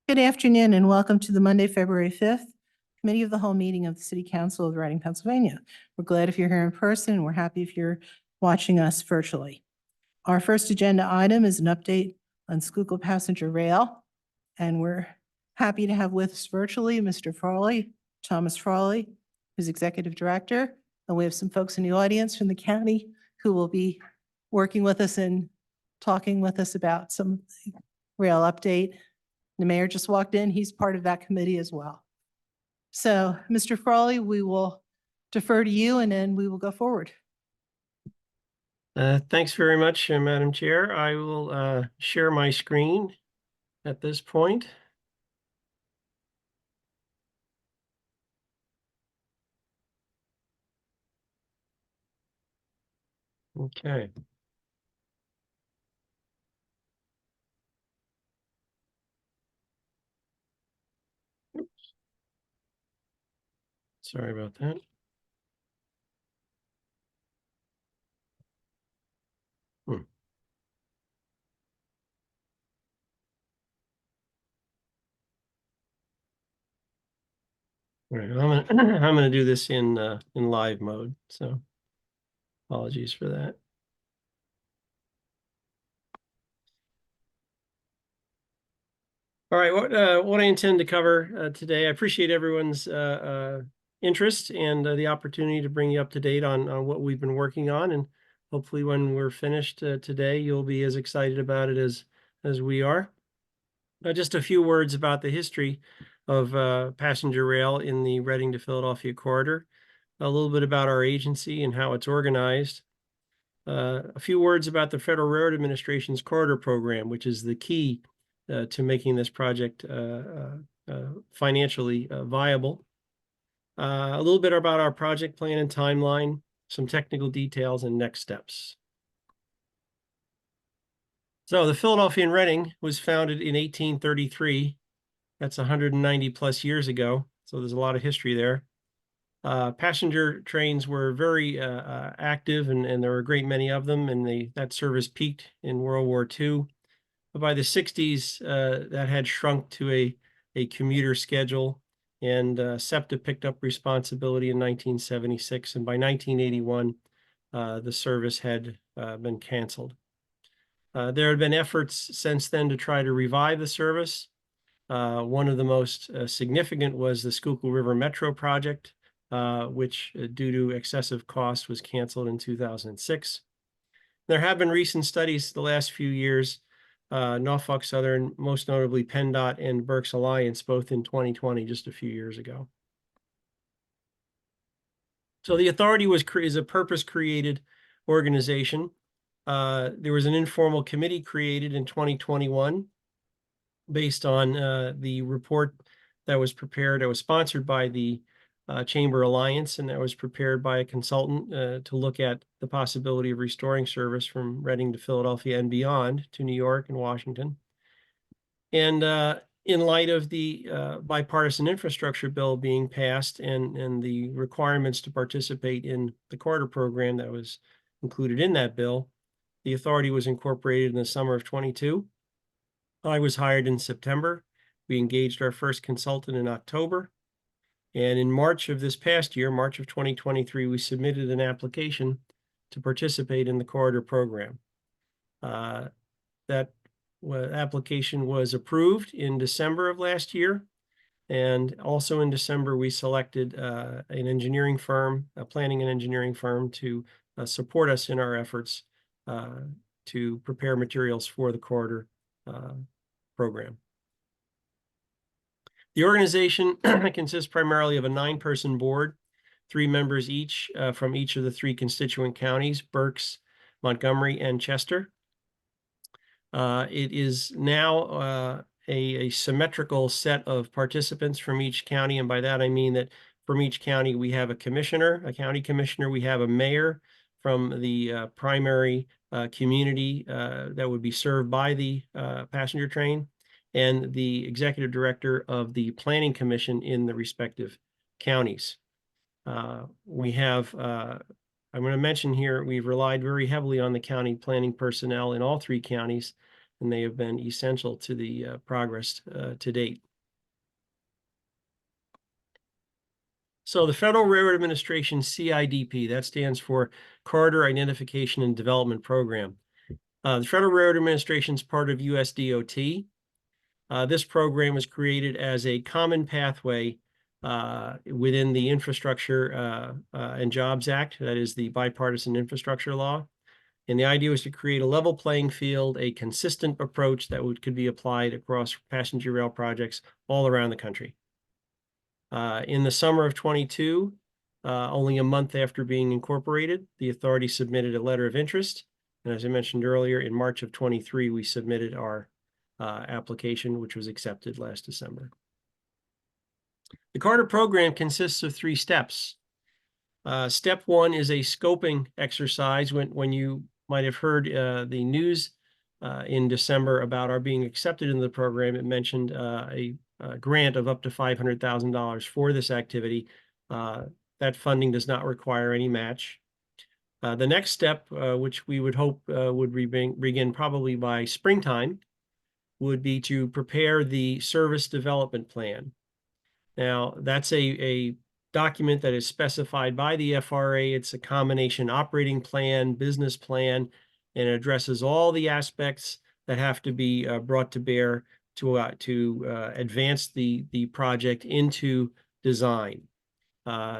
Good afternoon and welcome to the Monday, February 5th Committee of the Whole meeting of the City Council of Reading, Pennsylvania. We're glad if you're here in person, and we're happy if you're watching us virtually. Our first agenda item is an update on Schuylkill Passenger Rail, and we're happy to have with us virtually Mr. Frawley, Thomas Frawley, who's Executive Director, and we have some folks in the audience from the county who will be working with us and talking with us about some rail update. The mayor just walked in. He's part of that committee as well. So, Mr. Frawley, we will defer to you and then we will go forward. Thanks very much, Madam Chair. I will share my screen at this point. Okay. Oops. Sorry about that. All right, I'm gonna do this in live mode, so apologies for that. All right, what I intend to cover today, I appreciate everyone's interest and the opportunity to bring you up to date on what we've been working on, and hopefully when we're finished today, you'll be as excited about it as we are. Just a few words about the history of passenger rail in the Reading to Philadelphia corridor, a little bit about our agency and how it's organized, a few words about the Federal Railroad Administration's corridor program, which is the key to making this project financially viable. A little bit about our project plan and timeline, some technical details, and next steps. So the Philadelphia and Reading was founded in 1833. That's 190 plus years ago. So there's a lot of history there. Passenger trains were very active, and there were a great many of them, and that service peaked in World War II. But by the 60s, that had shrunk to a commuter schedule, and SEPTA picked up responsibility in 1976, and by 1981, the service had been canceled. There have been efforts since then to try to revive the service. One of the most significant was the Schuylkill River Metro project, which, due to excessive cost, was canceled in 2006. There have been recent studies the last few years, Norfolk Southern, most notably PennDOT and Berks Alliance, both in 2020, just a few years ago. So the authority is a purpose-created organization. There was an informal committee created in 2021 based on the report that was prepared. It was sponsored by the Chamber Alliance, and that was prepared by a consultant to look at the possibility of restoring service from Reading to Philadelphia and beyond to New York and Washington. And in light of the bipartisan infrastructure bill being passed and the requirements to participate in the corridor program that was included in that bill, the authority was incorporated in the summer of 22. I was hired in September. We engaged our first consultant in October. And in March of this past year, March of 2023, we submitted an application to participate in the corridor program. That application was approved in December of last year. And also in December, we selected an engineering firm, a planning and engineering firm, to support us in our efforts to prepare materials for the corridor program. The organization consists primarily of a 9-person board, 3 members each from each of the 3 constituent counties, Berks, Montgomery, and Chester. It is now a symmetrical set of participants from each county, and by that I mean that from each county we have a commissioner, a county commissioner, we have a mayor from the primary community that would be served by the passenger train, and the executive director of the planning commission in the respective counties. We have, I'm going to mention here, we've relied very heavily on the county planning personnel in all 3 counties and they have been essential to the progress to date. So the Federal Railroad Administration CIDP, that stands for Corridor Identification and Development Program. The Federal Railroad Administration is part of USDOT. This program was created as a common pathway within the Infrastructure and Jobs Act, that is the bipartisan infrastructure law. And the idea was to create a level playing field, a consistent approach that could be applied across passenger rail projects all around the country. In the summer of 22, only a month after being incorporated, the authority submitted a letter of interest. And as I mentioned earlier, in March of 23, we submitted our application, which was accepted last December. The Carter program consists of 3 steps. Step 1 is a scoping exercise. When you might have heard the news in December about our being accepted into the program, it mentioned a grant of up to $500,000 for this activity. That funding does not require any match. The next step, which we would hope would begin probably by springtime, would be to prepare the service development plan. Now, that's a document that is specified by the FRA. It's a combination operating plan, business plan, and it addresses all the aspects that have to be brought to bear to advance the project into design.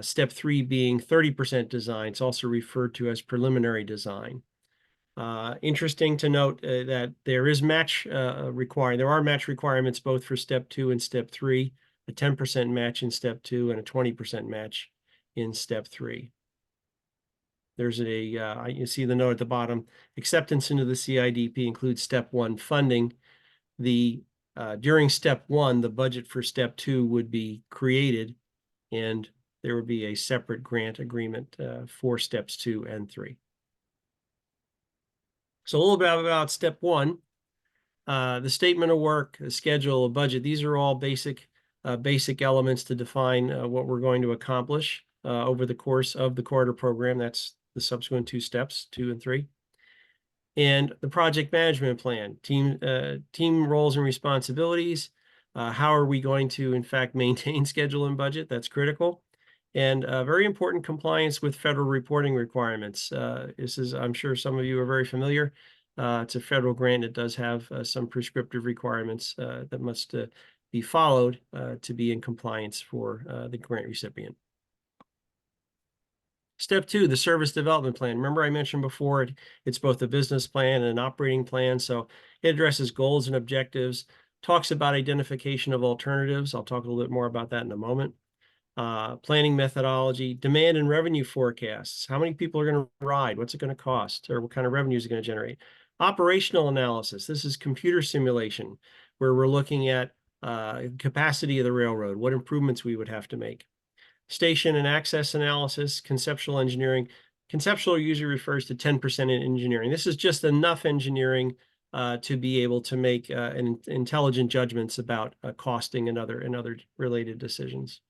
Step 3 being 30% design. It's also referred to as preliminary design. Interesting to note that there is match there are match requirements both for step 2 and step 3, a 10% match in step 2 and a 20% match in step 3. There's you see the note at the bottom, acceptance into the CIDP includes step 1 funding. During step 1, the budget for step 2 would be created, and there would be a separate grant agreement for steps 2 and 3. So a little bit about step 1, the statement of work, the schedule, a budget. These are all basic elements to define what we're going to accomplish over the course of the Corridor program. That's the subsequent 2 steps, 2 and 3. And the project management plan, team roles and responsibilities. How are we going to, in fact, maintain schedule and budget? That's critical. And very important, compliance with federal reporting requirements. This is, I'm sure some of you are very familiar. It's a federal grant. It does have some prescriptive requirements that must be followed to be in compliance for the grant recipient. Step 2, the service development plan. Remember I mentioned before, it's both a business plan and an operating plan. So it addresses goals and objectives, talks about identification of alternatives. I'll talk a little bit more about that in a moment. Planning methodology, demand and revenue forecasts. How many people are going to ride? What's it going to cost? Or what kind of revenue is it going to generate? Operational analysis. This is computer simulation, where we're looking at capacity of the railroad, what improvements we would have to make. Station and access analysis, conceptual engineering. Conceptual usually refers to 10% in engineering. This is just enough engineering to be able to make intelligent judgments about costing and other related decisions.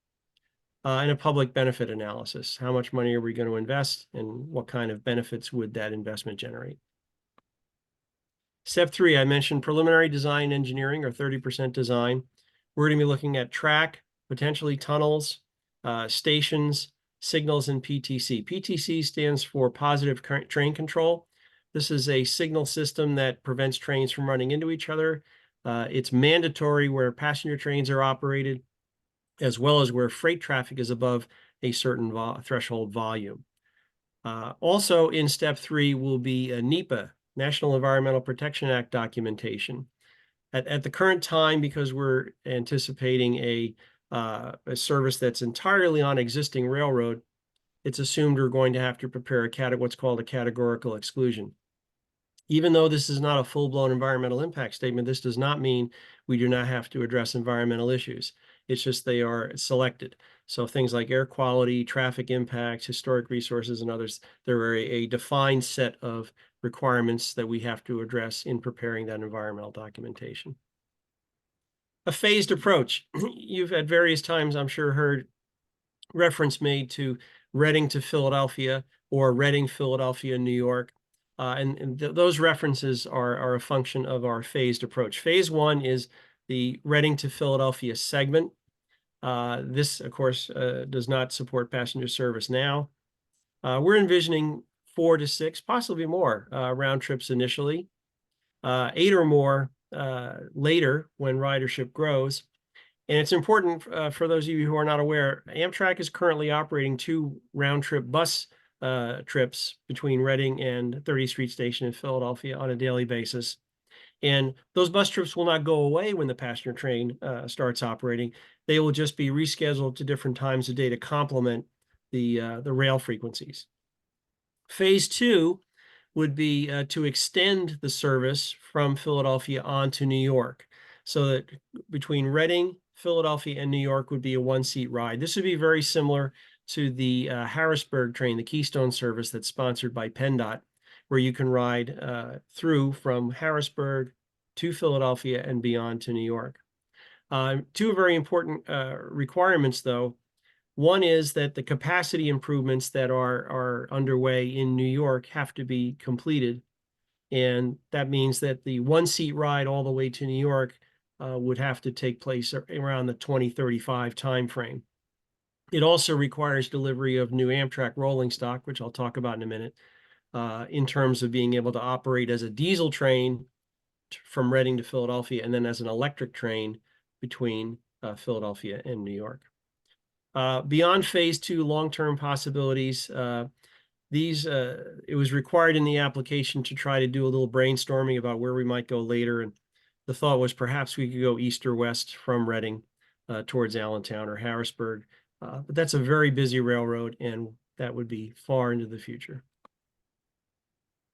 And a public benefit analysis. How much money are we going to invest and what kind of benefits would that investment generate? Step 3, I mentioned preliminary design engineering, or 30% design. We're going to be looking at track, potentially tunnels, stations, signals, and PTC. PTC stands for positive train control. This is a signal system that prevents trains from running into each other. It's mandatory where passenger trains are operated, as well as where freight traffic is above a certain threshold volume. Also in step 3 will be a NEPA, National Environmental Protection Act documentation. At the current time, because we're anticipating a service that's entirely on existing railroad, it's assumed we're going to have to prepare what's called a categorical exclusion. Even though this is not a full-blown environmental impact statement, this does not mean we do not have to address environmental issues. It's just they are selected. So things like air quality, traffic impacts, historic resources, and others, there are a defined set of requirements that we have to address in preparing that environmental documentation. A phased approach. You've at various times, I'm sure, heard reference made to Reading to Philadelphia or Reading, Philadelphia, New York. Those references are a function of our phased approach. Phase 1 is the Reading to Philadelphia segment. This, of course, does not support passenger service now. We're envisioning 4 to 6, possibly more, round trips initially, 8 or more later when ridership grows. And it's important for those of you who are not aware, Amtrak is currently operating 2 round-trip bus trips between Reading and 30th Street Station in Philadelphia on a daily basis. And those bus trips will not go away when the passenger train starts operating. They will just be rescheduled to different times of day to complement the rail frequencies. Phase 2 would be to extend the service from Philadelphia on to New York, so that between Reading, Philadelphia, and New York would be a 1-seat ride. This would be very similar to the Harrisburg train, the Keystone service that's sponsored by PennDOT, where you can ride through from Harrisburg to Philadelphia and beyond to New York. 2 very important requirements, though. One is that the capacity improvements that are underway in New York have to be completed. And that means that the 1-seat ride all the way to New York would have to take place around the 2035 timeframe. It also requires delivery of new Amtrak rolling stock, which I'll talk about in a minute, in terms of being able to operate as a diesel train from Reading to Philadelphia, and then as an electric train between Philadelphia and New York. Beyond phase 2 long-term possibilities, it was required in the application to try to do a little brainstorming about where we might go later. And the thought was perhaps we could go east or west from Reading towards Allentown or Harrisburg. But that's a very busy railroad, and that would be far into the future.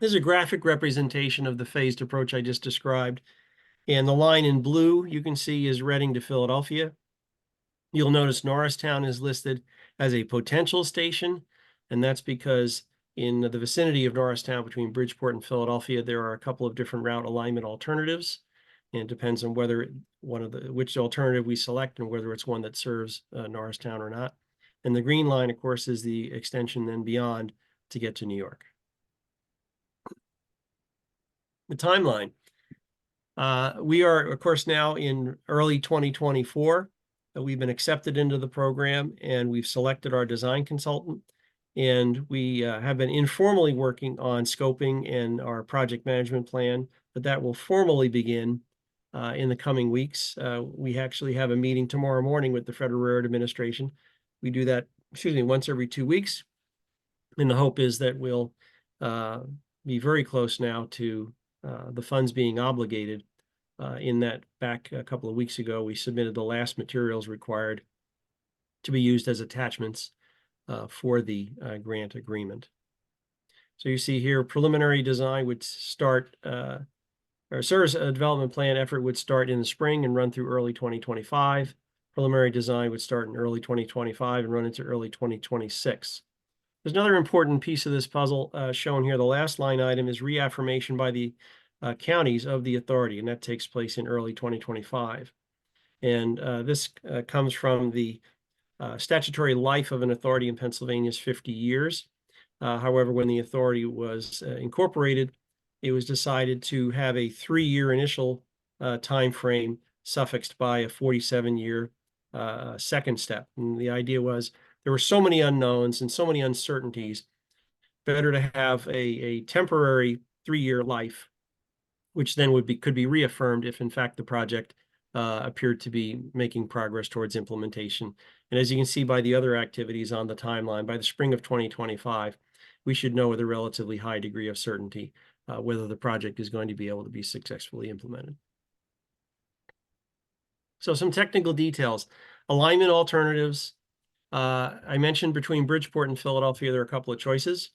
There's a graphic representation of the phased approach I just described. And the line in blue you can see is Reading to Philadelphia. You'll notice Norristown is listed as a potential station, and that's because in the vicinity of Norristown between Bridgeport and Philadelphia, there are a couple of different route alignment alternatives. And it depends on whether which alternative we select and whether it's one that serves Norristown or not. And the green line, of course, is the extension then beyond to get to New York. The timeline. We are, of course, now in early 2024. We've been accepted into the program, and we've selected our design consultant. And we have been informally working on scoping and our project management plan, but that will formally begin in the coming weeks. We actually have a meeting tomorrow morning with the Federal Railroad Administration. We do that, once every 2 weeks. And the hope is that we'll be very close now to the funds being obligated. In that back a couple of weeks ago, we submitted the last materials required to be used as attachments for the grant agreement. So you see here, preliminary design would start, or service development plan effort would start in the spring and run through early 2025. Preliminary design would start in early 2025 and run into early 2026. There's another important piece of this puzzle shown here. The last line item is reaffirmation by the counties of the authority, and that takes place in early 2025. And this comes from the statutory life of an authority in Pennsylvania is 50 years. However, when the authority was incorporated, it was decided to have a 3-year initial time frame suffixed by a 47-year second step. And the idea was there were so many unknowns and so many uncertainties, better to have a temporary 3-year life, which then could be reaffirmed if in fact the project appeared to be making progress towards implementation. And as you can see by the other activities on the timeline, by the spring of 2025, we should know with a relatively high degree of certainty whether the project is going to be able to be successfully implemented. So some technical details. Alignment alternatives. I mentioned between Bridgeport and Philadelphia, there are a couple of choices.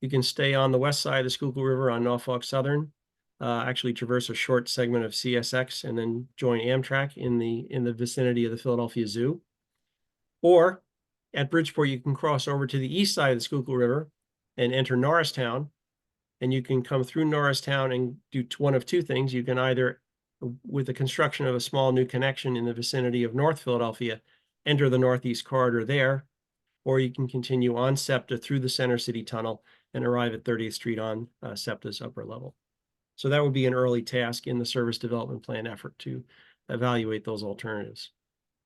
You can stay on the west side of the Schuylkill River on Norfolk Southern, actually traverse a short segment of CSX and then join Amtrak in the vicinity of the Philadelphia Zoo. Or at Bridgeport, you can cross over to the east side of the Schuylkill River and enter Norristown. And you can come through Norristown and do one of 2 things. You can either, with the construction of a small new connection in the vicinity of North Philadelphia, enter the Northeast Corridor there, or you can continue on SEPTA through the Center City Tunnel and arrive at 30th Street on SEPTA's upper level. So that would be an early task in the service development plan effort to evaluate those alternatives.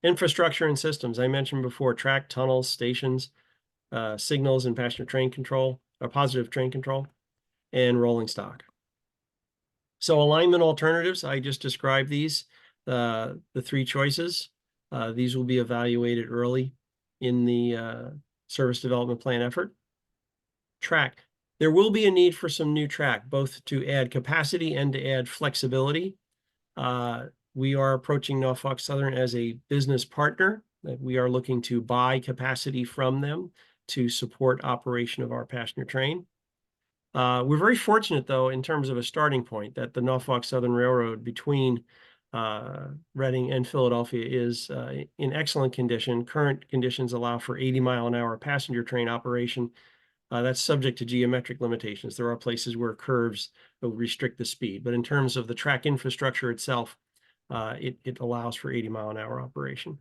Infrastructure and systems, I mentioned before, track, tunnels, stations, signals and passenger train control, or positive train control, and rolling stock. So alignment alternatives, I just described these, the three choices. These will be evaluated early in the service development plan effort. Track. There will be a need for some new track, both to add capacity and to add flexibility. We are approaching Norfolk Southern as a business partner. We are looking to buy capacity from them to support operation of our passenger train. We're very fortunate, though, in terms of a starting point, that the Norfolk Southern Railroad between Reading and Philadelphia is in excellent condition. Current conditions allow for 80-mile-an-hour passenger train operation. That's subject to geometric limitations. There are places where curves will restrict the speed, but in terms of the track infrastructure itself, it allows for 80-mile-an-hour operation.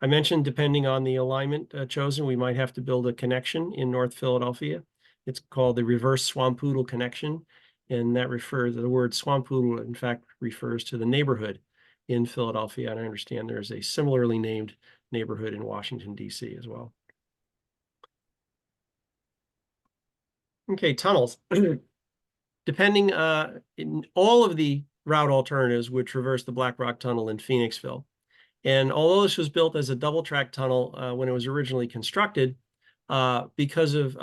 I mentioned, depending on the alignment chosen, we might have to build a connection in North Philadelphia. It's called the reverse Swampoodle connection, and that refers to the word Swampoodle, in fact, refers to the neighborhood in Philadelphia, and I understand there's a similarly named neighborhood in Washington, D.C. as well. Okay, tunnels. Depending, in all of the route alternatives would traverse the Black Rock Tunnel in Phoenixville. And although this was built as a double-track tunnel when it was originally constructed, because of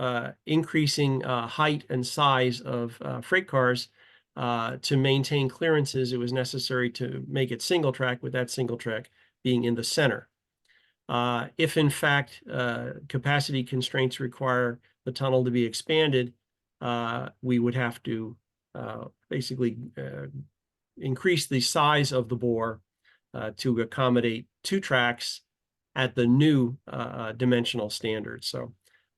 increasing height and size of freight cars, to maintain clearances, it was necessary to make it single track, with that single track being in the center. If in fact capacity constraints require the tunnel to be expanded, we would have to basically increase the size of the bore to accommodate 2 tracks at the new dimensional standard. So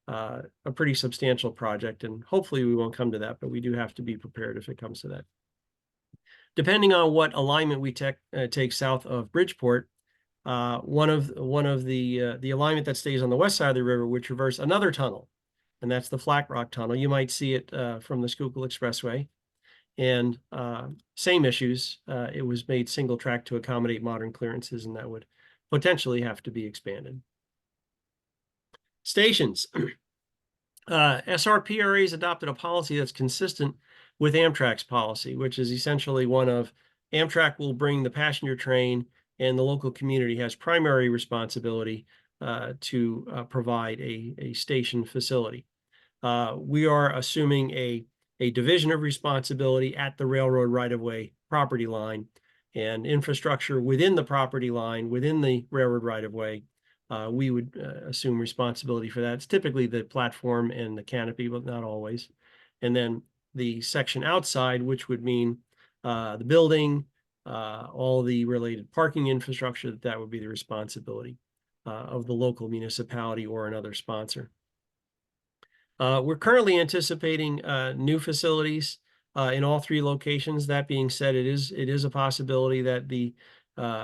a pretty substantial project, and hopefully we won't come to that, but we do have to be prepared if it comes to that. Depending on what alignment we take south of Bridgeport, one of the alignment that stays on the west side of the river would traverse another tunnel, and that's the Flat Rock Tunnel. You might see it from the Schuylkill Expressway. And same issues. It was made single track to accommodate modern clearances, and that would potentially have to be expanded. Stations. SRPRA has adopted a policy that's consistent with Amtrak's policy, which is essentially one of Amtrak will bring the passenger train, and the local community has primary responsibility to provide a station facility. We are assuming a division of responsibility at the railroad right-of-way property line, and infrastructure within the property line, within the railroad right-of-way. We would assume responsibility for that. It's typically the platform and the canopy, but not always. And then the section outside, which would mean the building, all the related parking infrastructure, that would be the responsibility of the local municipality or another sponsor. We're currently anticipating new facilities in all 3 locations. That being said, it is a possibility that the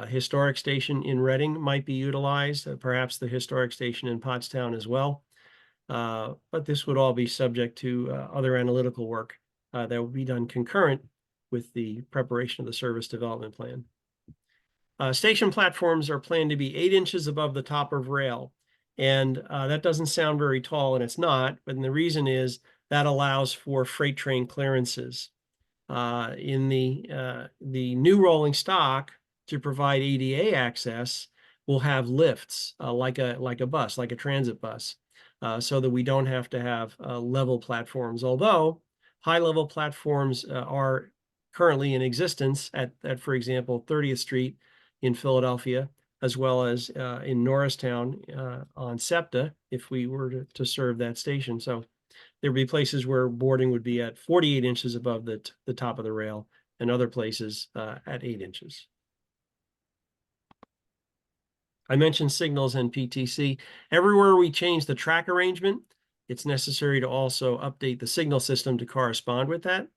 historic station in Reading might be utilized, perhaps the historic station in Pottstown as well. But this would all be subject to other analytical work that will be done concurrent with the preparation of the service development plan. Station platforms are planned to be 8 inches above the top of rail. And that doesn't sound very tall, and it's not, but the reason is that allows for freight train clearances. In the new rolling stock, to provide ADA access, will have lifts like a bus, like a transit bus, so that we don't have to have level platforms. Although high-level platforms are currently in existence at, for example, 30th Street in Philadelphia, as well as in Norristown on SEPTA, if we were to serve that station. So there'd be places where boarding would be at 48 inches above the top of the rail, and other places at 8 inches. I mentioned signals and PTC. Everywhere we change the track arrangement, it's necessary to also update the signal system to correspond with that.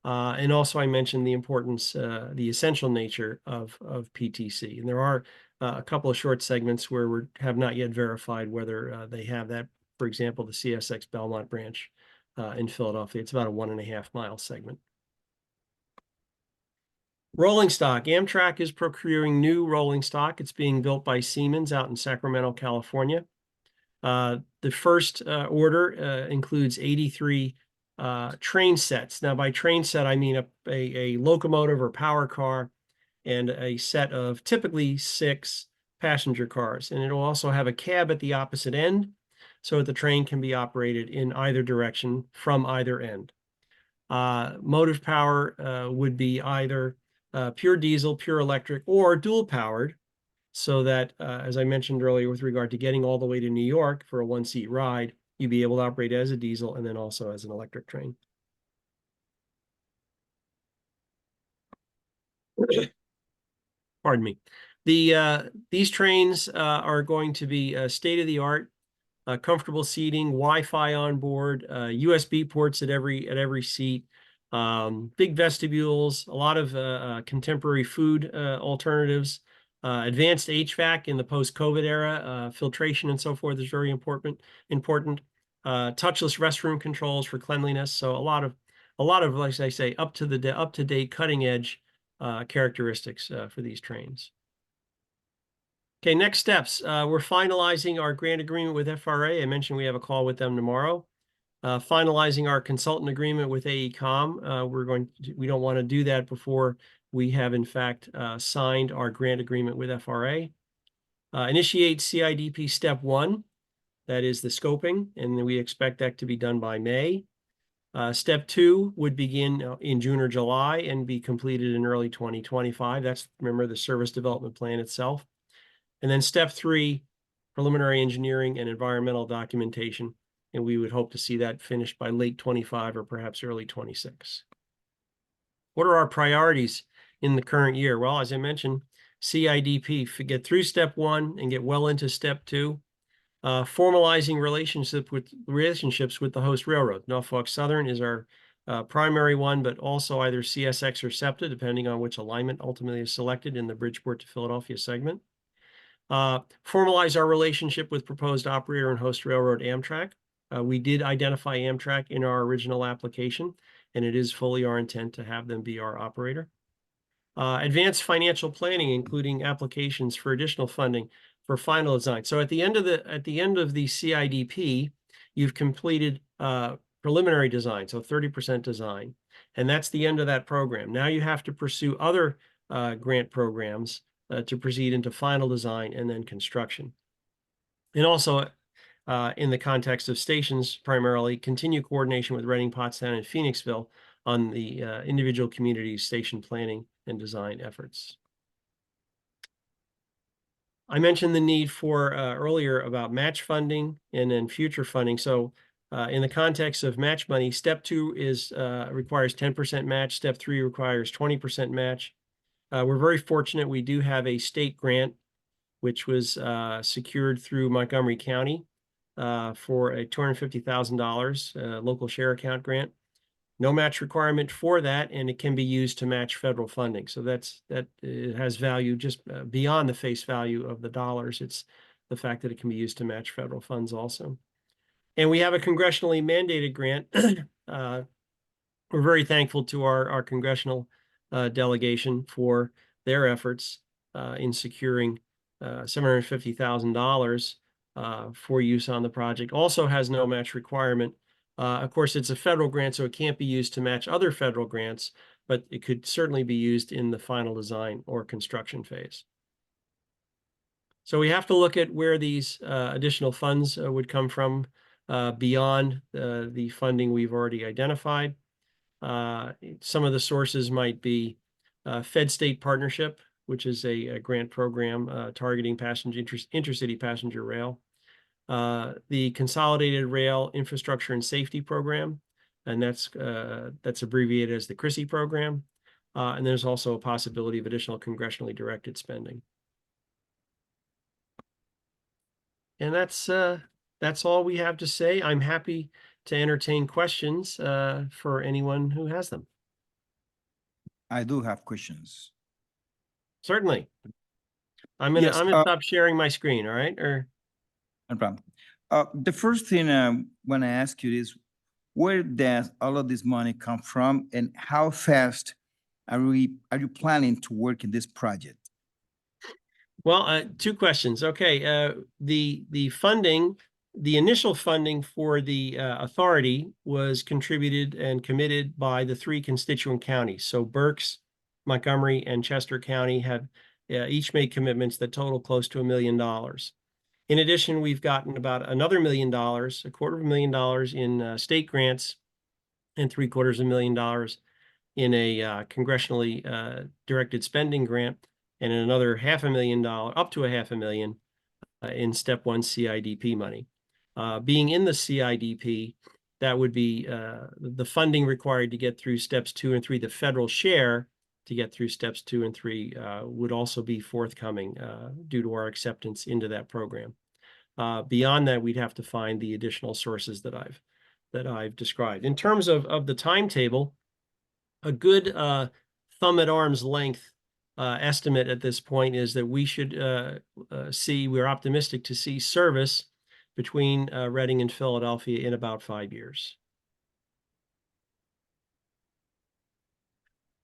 And also I mentioned the importance, the essential nature of PTC. And there are a couple of short segments where we have not yet verified whether they have that. For example, the CSX Belmont branch in Philadelphia. It's about a 1.5 mile segment. Rolling stock. Amtrak is procuring new rolling stock. It's being built by Siemens out in Sacramento, California. The first order includes 83 train sets. Now, by train set, I mean a locomotive or power car and a set of typically 6 passenger cars. And it'll also have a cab at the opposite end so that the train can be operated in either direction from either end. Motive power would be either pure diesel, pure electric, or dual powered, so that, as I mentioned earlier, with regard to getting all the way to New York for a 1-seat ride, you'd be able to operate as a diesel and then also as an electric train. Pardon me. These trains are going to be state-of-the-art, comfortable seating, Wi-Fi on board, USB ports at every seat, big vestibules, a lot of contemporary food alternatives, advanced HVAC in the post-COVID era, filtration and so forth is very important. Touchless restroom controls for cleanliness. So a lot of, like I say, up to date, cutting edge characteristics for these trains. Okay, next steps. We're finalizing our grant agreement with FRA. I mentioned we have a call with them tomorrow. Finalizing our consultant agreement with AECOM. We don't want to do that before we have in fact signed our grant agreement with FRA. Initiate CIDP step 1, that is the scoping, and we expect that to be done by May. Step 2 would begin in June or July and be completed in early 2025. That's, remember, the service development plan itself. And then step 3, preliminary engineering and environmental documentation. And we would hope to see that finished by late 25 or perhaps early 26. What are our priorities in the current year? Well, as I mentioned, CIDP, get through step 1 and get well into step 2. Formalizing relationships with the host railroad. Norfolk Southern is our primary one, but also either CSX or SEPTA, depending on which alignment ultimately is selected in the Bridgeport to Philadelphia segment. Formalize our relationship with proposed operator and host railroad Amtrak. We did identify Amtrak in our original application, and it is fully our intent to have them be our operator. Advanced financial planning, including applications for additional funding for final design. So at the end of the CIDP, you've completed preliminary design, so 30% design, and that's the end of that program. Now you have to pursue other grant programs to proceed into final design and then construction. And also, in the context of stations, primarily, continue coordination with Reading, Pottstown, and Phoenixville on the individual community station planning and design efforts. I mentioned the need for earlier about match funding and then future funding. So in the context of match money, step 2 requires 10% match. Step 3 requires 20% match. We're very fortunate. We do have a state grant, which was secured through Montgomery County for a $250,000 local share account grant. No match requirement for that, and it can be used to match federal funding. So that has value just beyond the face value of the dollars. It's the fact that it can be used to match federal funds also. And we have a congressionally mandated grant. We're very thankful to our congressional delegation for their efforts in securing $750,000 for use on the project. Also has no match requirement. Of course, it's a federal grant, so it can't be used to match other federal grants, but it could certainly be used in the final design or construction phase. So we have to look at where these additional funds would come from beyond the funding we've already identified. Some of the sources might be Fed-State Partnership, which is a grant program targeting intercity passenger rail. The Consolidated Rail Infrastructure and Safety Program, and that's abbreviated as the CRISI program. And there's also a possibility of additional congressionally directed spending. And that's all we have to say. I'm happy to entertain questions for anyone who has them. I do have questions. Certainly. I'm gonna Yes, stop sharing my screen, all right? Or no problem. The first thing I want to ask you is, where does all of this money come from, and how fast are you planning to work in this project? Well, two questions. Okay, the funding, the initial funding for the authority was contributed and committed by the three constituent counties. So Berks, Montgomery, and Chester County have each made commitments that total close to $1 million. In addition, we've gotten about another $1 million, $250,000 in state grants, and $750,000 in a congressionally directed spending grant, and another $500,000, up to $500,000 in Step 1 CIDP money. Being in the CIDP, that would be the funding required to get through Steps 2 and 3. The federal share to get through Steps 2 and 3 would also be forthcoming due to our acceptance into that program. Beyond that, we'd have to find the additional sources that I've described. In terms of the timetable, a good thumb at arm's length estimate at this point is that we should we're optimistic to see service between Reading and Philadelphia in about 5 years.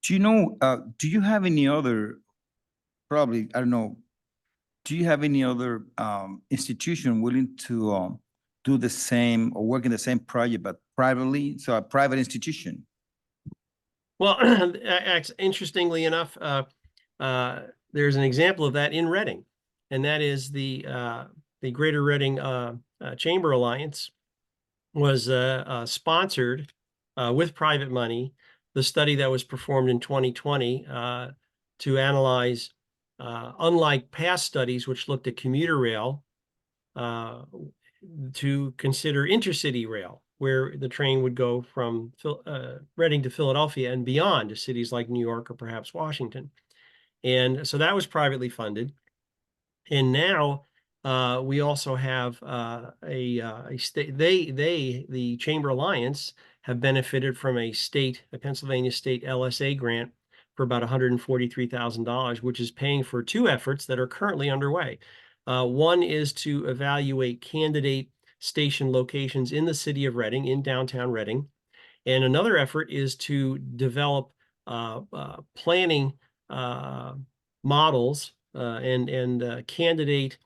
Do you know, do you have any other, probably, I don't know, do you have any other institution willing to do the same or work in the same project, but privately, so a private institution? Well, interestingly enough, there's an example of that in Reading, and that is the Greater Reading Chamber Alliance was sponsored with private money the study that was performed in 2020 to analyze, unlike past studies which looked at commuter rail, to consider intercity rail, where the train would go from Reading to Philadelphia and beyond to cities like New York or perhaps Washington. And so that was privately funded. And now we also have a state, the Chamber Alliance have benefited from a Pennsylvania State LSA grant for about $143,000, which is paying for two efforts that are currently underway. One is to evaluate candidate station locations in the city of Reading, in downtown Reading. And another effort is to develop planning models and candidate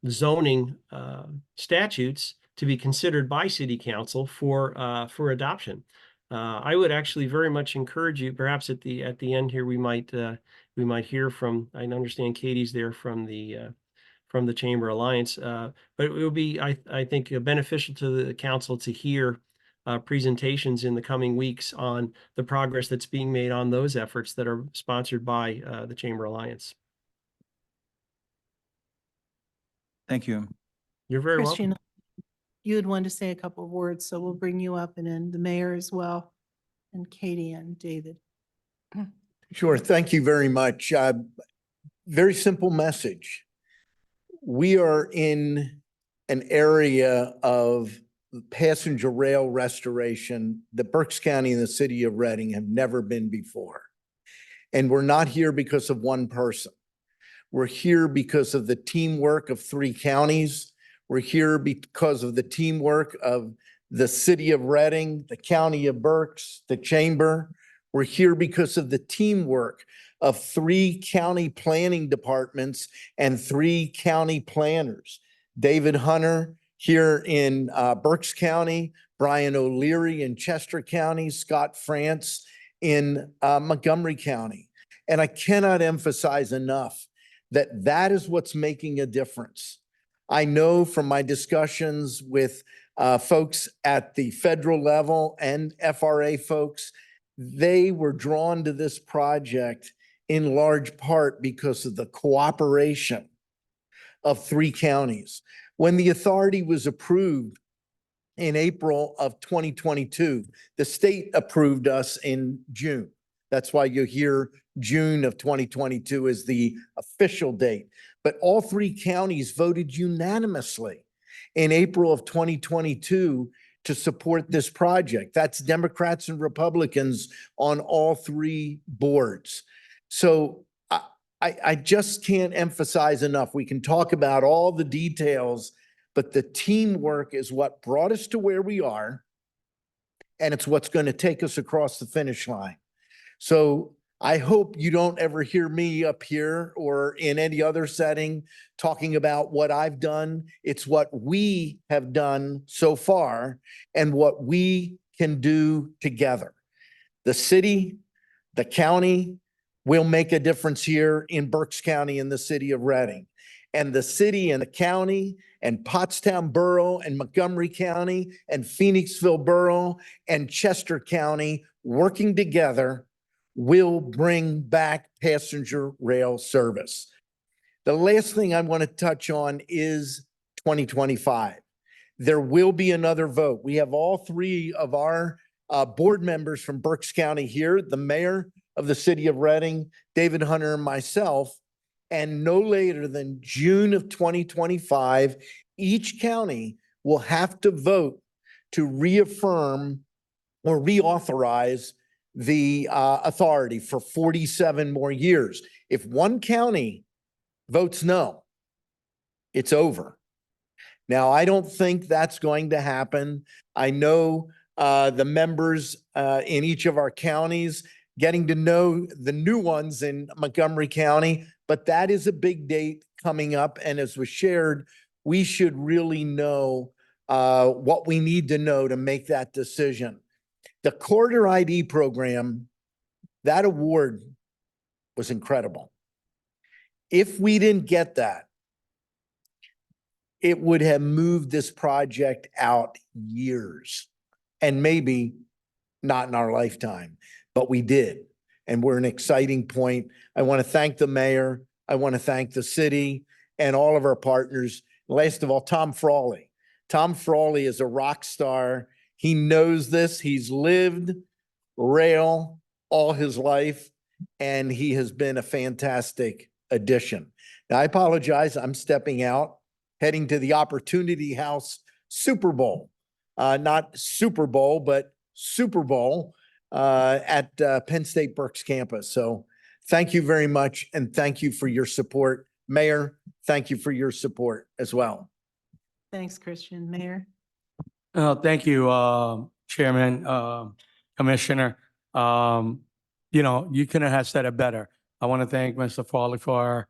zoning statutes to be considered by City Council for adoption. I would actually very much encourage you, perhaps at the end here, we might hear from, I understand Katie's there from the Chamber Alliance, but it will be, I think, beneficial to the council to hear presentations in the coming weeks on the progress that's being made on those efforts that are sponsored by the Chamber Alliance. Thank you. You're very welcome. Christian, you had wanted to say a couple of words, so we'll bring you up, and then the mayor as well, and Katie and David. Sure. Thank you very much. Very simple message. We are in an area of passenger rail restoration that Berks County and the city of Reading have never been before. And we're not here because of one person. We're here because of the teamwork of three counties. We're here because of the teamwork of the city of Reading, the county of Berks, the chamber. We're here because of the teamwork of three county planning departments and three county planners. David Hunter here in Berks County, Brian O'Leary in Chester County, Scott France in Montgomery County. And I cannot emphasize enough that that is what's making a difference. I know from my discussions with folks at the federal level and FRA folks, they were drawn to this project in large part because of the cooperation of three counties. When the authority was approved in April of 2022, the state approved us in June. That's why you hear June of 2022 is the official date. But all three counties voted unanimously in April of 2022 to support this project. That's Democrats and Republicans on all three boards. So I just can't emphasize enough. We can talk about all the details, but the teamwork is what brought us to where we are. and it's what's going to take us across the finish line. So I hope you don't ever hear me up here or in any other setting talking about what I've done. It's what we have done so far and what we can do together. The city, the county will make a difference here in Berks County in the city of Reading. And the city and the county and Pottstown Borough and Montgomery County and Phoenixville Borough and Chester County working together will bring back passenger rail service. The last thing I want to touch on is 2025. There will be another vote. We have all three of our board members from Berks County here, the mayor of the city of Reading, David Hunter, and myself. And no later than June of 2025, each county will have to vote to reaffirm or reauthorize the authority for 47 more years. If one county votes no, it's over. Now, I don't think that's going to happen. I know the members in each of our counties, getting to know the new ones in Montgomery County, but that is a big date coming up. And as was shared, we should really know what we need to know to make that decision. The Corridor ID program, that award was incredible. If we didn't get that, it would have moved this project out years and maybe not in our lifetime, but we did. And we're an exciting point. I want to thank the mayor. I want to thank the city and all of our partners. Last of all, Tom Frawley. Tom Frawley is a rock star. He knows this. He's lived rail all his life, and he has been a fantastic addition. Now, I apologize. I'm stepping out, heading to the Opportunity House Super Bowl. Not Super Bowl, but Super Bowl at Penn State Berks campus. So thank you very much, and thank you for your support. Mayor, thank you for your support as well. Thanks, Christian. Mayor? Thank you, Chairman, Commissioner. You couldn't have said it better. I want to thank Mr. Frawley for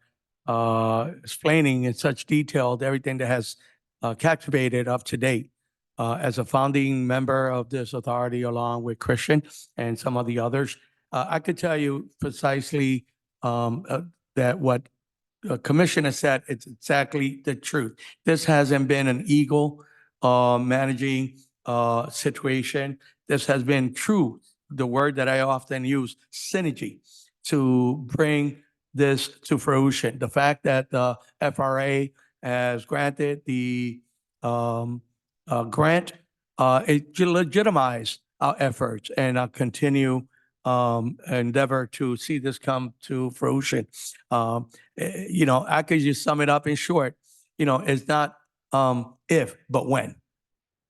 explaining in such detail everything that has captivated up to date. As a founding member of this authority, along with Christian and some of the others, I could tell you precisely that what Commissioner said, it's exactly the truth. This hasn't been an ego managing situation. This has been true, the word that I often use, synergy, to bring this to fruition. The fact that the FRA has granted the grant, it legitimized our efforts and our continue endeavor to see this come to fruition. I could just sum it up in short. It's not if, but when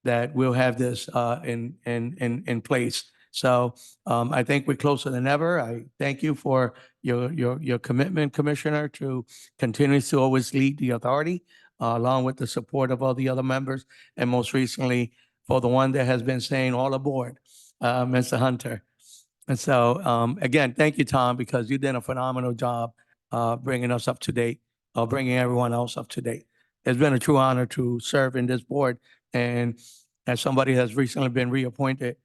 that we'll have this in place. So I think we're closer than ever. I thank you for your commitment, Commissioner, to continue to always lead the authority, along with the support of all the other members, and most recently for the one that has been saying all aboard, Mr. Hunter. And so again, thank you, Tom, because you did a phenomenal job bringing us up to date, bringing everyone else up to date. It's been a true honor to serve in this board, and as somebody has recently been reappointed,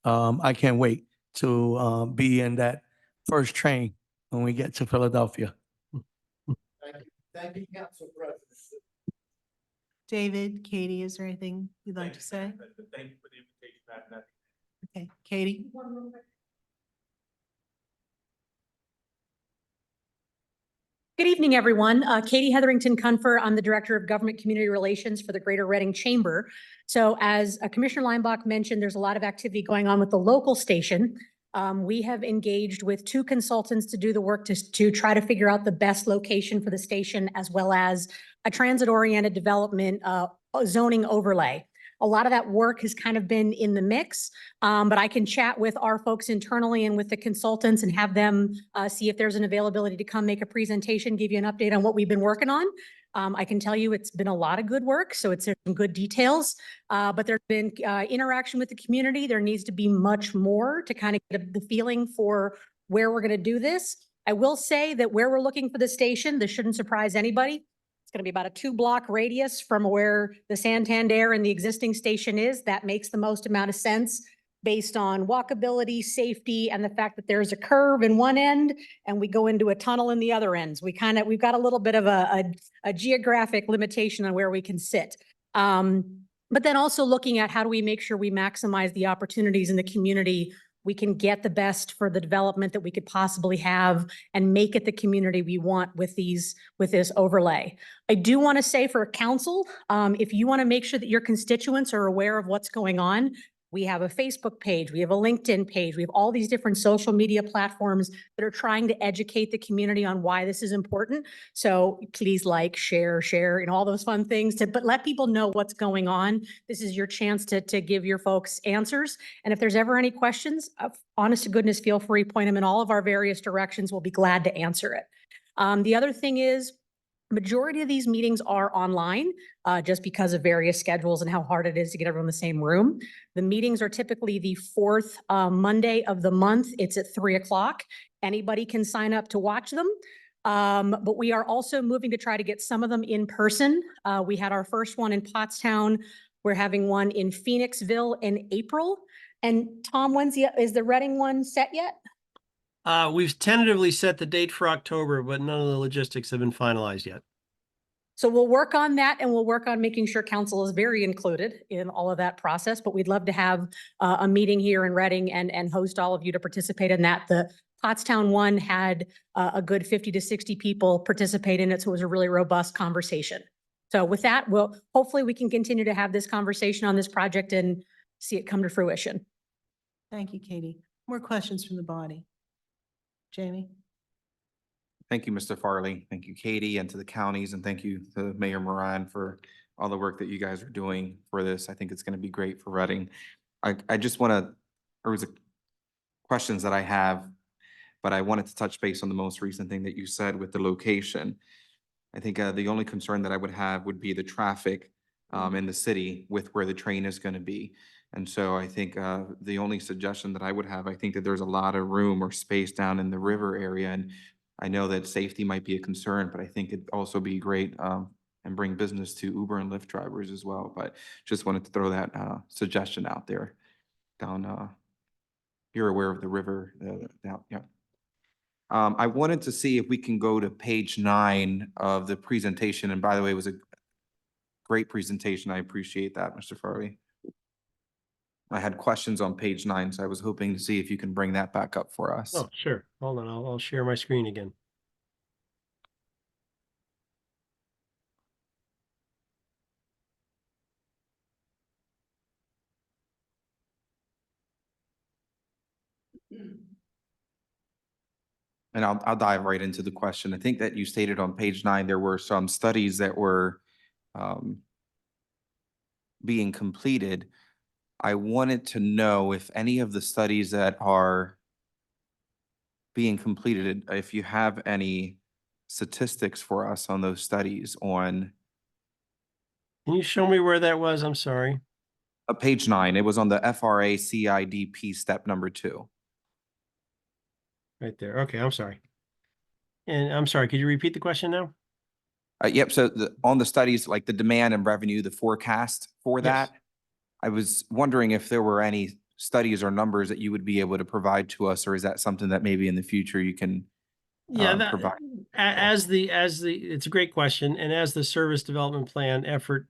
I can't wait to be in that first train when we get to Philadelphia. Thank you. Thank you, Council President. David, Katie, is there anything you'd like to say? Thank you for the invitation. Okay, Katie? Good evening, everyone. Katie Hetherington Cunfer. I'm the Director of Government Community Relations for the Greater Reading Chamber. So as Commissioner Leinbach mentioned, there's a lot of activity going on with the local station. We have engaged with 2 consultants to do the work to try to figure out the best location for the station, as well as a transit-oriented development zoning overlay. A lot of that work has kind of been in the mix, but I can chat with our folks internally and with the consultants and have them see if there's an availability to come make a presentation, give you an update on what we've been working on. I can tell you it's been a lot of good work, so it's some good details, but there's been interaction with the community. There needs to be much more to kind of get the feeling for where we're going to do this. I will say that where we're looking for the station, this shouldn't surprise anybody. It's going to be about a 2-block radius from where the Santander and the existing station is. That makes the most amount of sense based on walkability, safety, and the fact that there's a curve in one end and we go into a tunnel in the other ends. We've got a little bit of a geographic limitation on where we can sit. But then also looking at how do we make sure we maximize the opportunities in the community, we can get the best for the development that we could possibly have and make it the community we want with this overlay. I do want to say for council, if you want to make sure that your constituents are aware of what's going on, we have a Facebook page, we have a LinkedIn page, we have all these different social media platforms that are trying to educate the community on why this is important. So please like, share, and all those fun things but let people know what's going on. This is your chance to give your folks answers. And if there's ever any questions, honest to goodness, feel free, point them in all of our various directions. We'll be glad to answer it. The other thing is, majority of these meetings are online, just because of various schedules and how hard it is to get everyone in the same room. The meetings are typically the 4th Monday of the month. It's at 3:00. Anybody can sign up to watch them. But we are also moving to try to get some of them in person. We had our first one in Pottstown. We're having one in Phoenixville in April. And Tom, is the Reading one set yet? We've tentatively set the date for October, but none of the logistics have been finalized yet. So we'll work on that, and we'll work on making sure council is very included in all of that process, but we'd love to have a meeting here in Reading and host all of you to participate in that. The Pottstown one had a good 50 to 60 people participate in it, so it was a really robust conversation. So with that, hopefully we can continue to have this conversation on this project and see it come to fruition. Thank you, Katie. More questions from the body? Jamie? Thank you, Mr. Farley. Thank you, Katie, and to the counties, and thank you to Mayor Moran for all the work that you guys are doing for this. I think it's going to be great for Reading. I just want to, there was questions that I have, but I wanted to touch base on the most recent thing that you said with the location. I think the only concern that I would have would be the traffic in the city with where the train is going to be. And so I think the only suggestion that I would have, I think that there's a lot of room or space down in the river area. And I know that safety might be a concern, but I think it'd also be great and bring business to Uber and Lyft drivers as well. But just wanted to throw that suggestion out there down. You're aware of the river down, yeah. I wanted to see if we can go to page 9 of the presentation. And by the way, it was a great presentation. I appreciate that, Mr. Farley. I had questions on page 9, so I was hoping to see if you can bring that back up for us. Oh, sure. Hold on. I'll share my screen again. And I'll dive right into the question. I think that you stated on page 9, there were some studies that were being completed. I wanted to know if any of the studies that are being completed, if you have any statistics for us on those studies on Can you show me where that was? I'm sorry. page 9. It was on the FRA CIDP step number 2. Right there. Okay, I'm sorry. And I'm sorry, could you repeat the question now? Yep. So on the studies, like the demand and revenue, the forecast for Yes. that, I was wondering if there were any studies or numbers that you would be able to provide to us, or is that something that maybe in the future you can Yeah, provide? it's a great question. And as the service development plan effort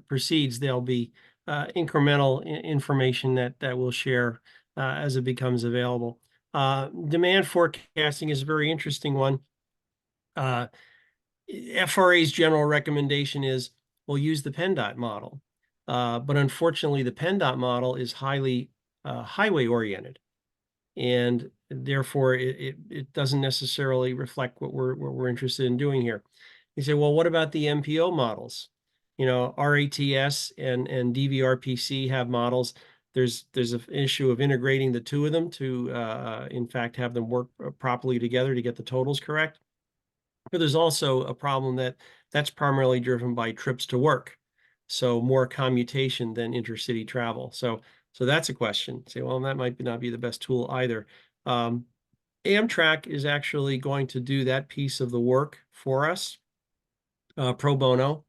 proceeds, there'll be incremental information that we'll share as it becomes available. Demand forecasting is a very interesting one. FRA's general recommendation is we'll use the PennDOT model. But unfortunately, the PennDOT model is highly highway oriented. And therefore, it doesn't necessarily reflect what we're interested in doing here. You say, well, what about the MPO models? You know, RATS and DVRPC have models. There's an issue of integrating the two of them to, in fact, have them work properly together to get the totals correct. But there's also a problem that that's primarily driven by trips to work. So more commutation than intercity travel. So that's a question. Say, well, that might not be the best tool either. Amtrak is actually going to do that piece of the work for us, pro bono.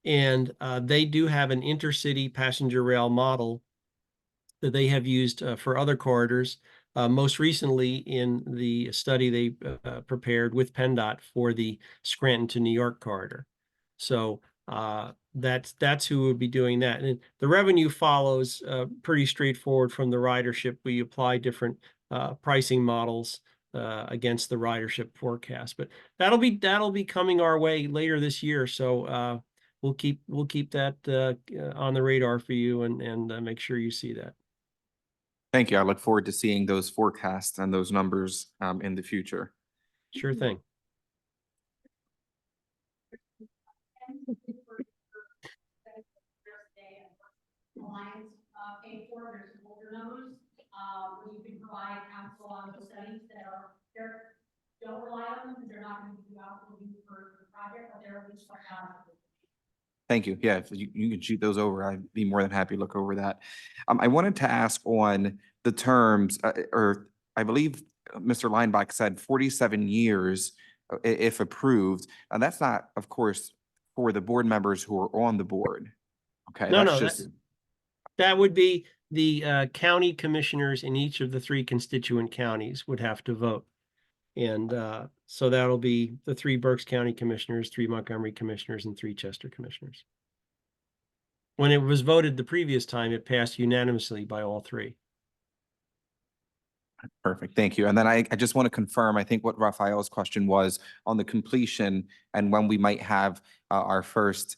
And they do have an intercity passenger rail model that they have used for other corridors. Most recently in the study they prepared with PennDOT for the Scranton to New York corridor. So that's who would be doing that. And the revenue follows pretty straightforward from the ridership. We apply different pricing models against the ridership forecast, but that'll be coming our way later this year. So we'll keep that on the radar for you and make sure you see that. Thank you. I look forward to seeing those forecasts and those numbers in the future. Sure thing. Alliance paid for, there's some older numbers, where you can provide counsel on those studies that don't rely on them, because they're not going to be out for the project, but they're just like Thank you. Yeah, if you can shoot those over, I'd be more than happy to look over that. I wanted to ask on the terms, or I believe Mr. Leinbach said 47 years if approved. And that's not, of course, for the board members who are on the board. Okay, No, that's no, just, that would be the county commissioners in each of the 3 constituent counties would have to vote. And so that'll be the 3 Berks County commissioners, 3 Montgomery commissioners, and 3 Chester commissioners. When it was voted the previous time, it passed unanimously by all 3. perfect. Thank you. And then I just want to confirm, I think what Raphael's question was on the completion and when we might have our first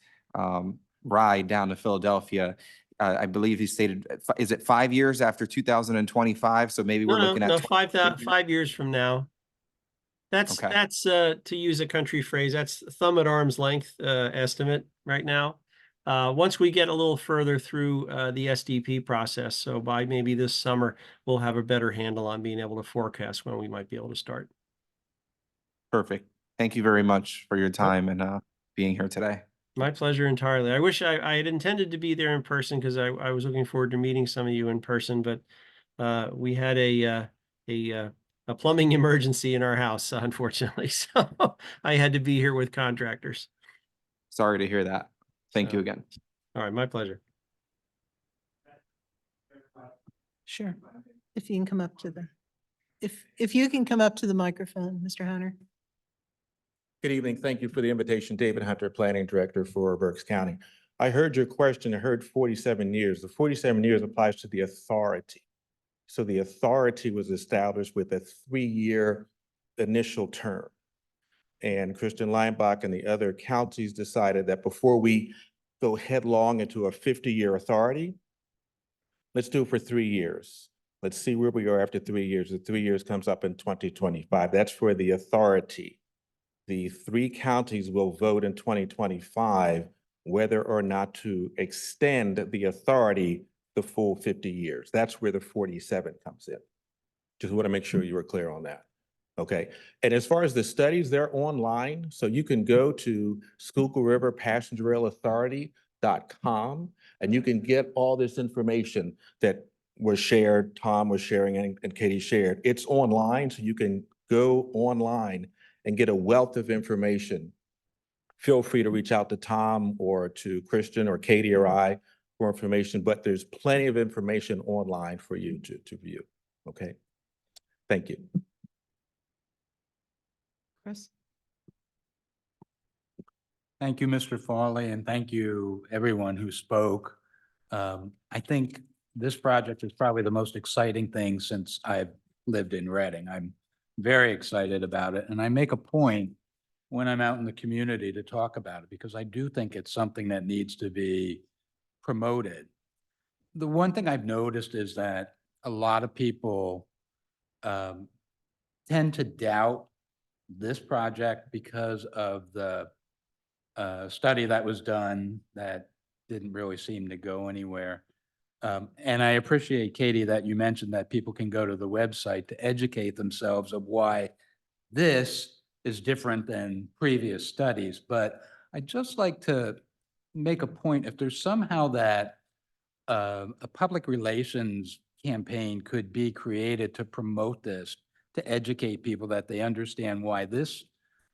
ride down to Philadelphia. I believe he stated, is it 5 years after 2025? So maybe we're looking at No, 20 5 years from now. That's Okay. to use a country phrase, that's thumb at arm's length estimate right now. Once we get a little further through the SDP process, so by maybe this summer, we'll have a better handle on being able to forecast when we might be able to start. Perfect. Thank you very much for your time and being here today. My pleasure entirely. I wish I had intended to be there in person because I was looking forward to meeting some of you in person, but we had a plumbing emergency in our house, unfortunately. So I had to be here with contractors. Sorry to hear that. Thank you So, again. all right, my pleasure. Sure. If you can come up to if you can come up to the microphone, Mr. Hunter. Good evening. Thank you for the invitation. David Hunter, Planning Director for Berks County. I heard your question. I heard 47 years. The 47 years applies to the authority. So the authority was established with a 3-year initial term. And Christian Leinbach and the other counties decided that before we go headlong into a 50-year authority, let's do it for 3 years. Let's see where we are after 3 years. The 3 years comes up in 2025. That's for the authority. The 3 counties will vote in 2025 whether or not to extend the authority the full 50 years. That's where the 47 comes in. Just want to make sure you were clear on that. Okay. And as far as the studies, they're online. So you can go to Schuylkill River Passenger Rail Authority.com and you can get all this information that was shared, Tom was sharing and Katie shared. It's online, so you can go online and get a wealth of information. Feel free to reach out to Tom or to Christian or Katie or I for information, but there's plenty of information online for you to view. Okay. Thank you. Chris? Thank you, Mr. Farley, and thank you, everyone who spoke. I think this project is probably the most exciting thing since I've lived in Reading. I'm very excited about it, and I make a point when I'm out in the community to talk about it because I do think it's something that needs to be promoted. The one thing I've noticed is that a lot of people tend to doubt this project because of the study that was done that didn't really seem to go anywhere. And I appreciate, Katie, that you mentioned that people can go to the website to educate themselves of why this is different than previous studies. But I'd just like to make a point, if there's somehow that a public relations campaign could be created to promote this, to educate people that they understand why this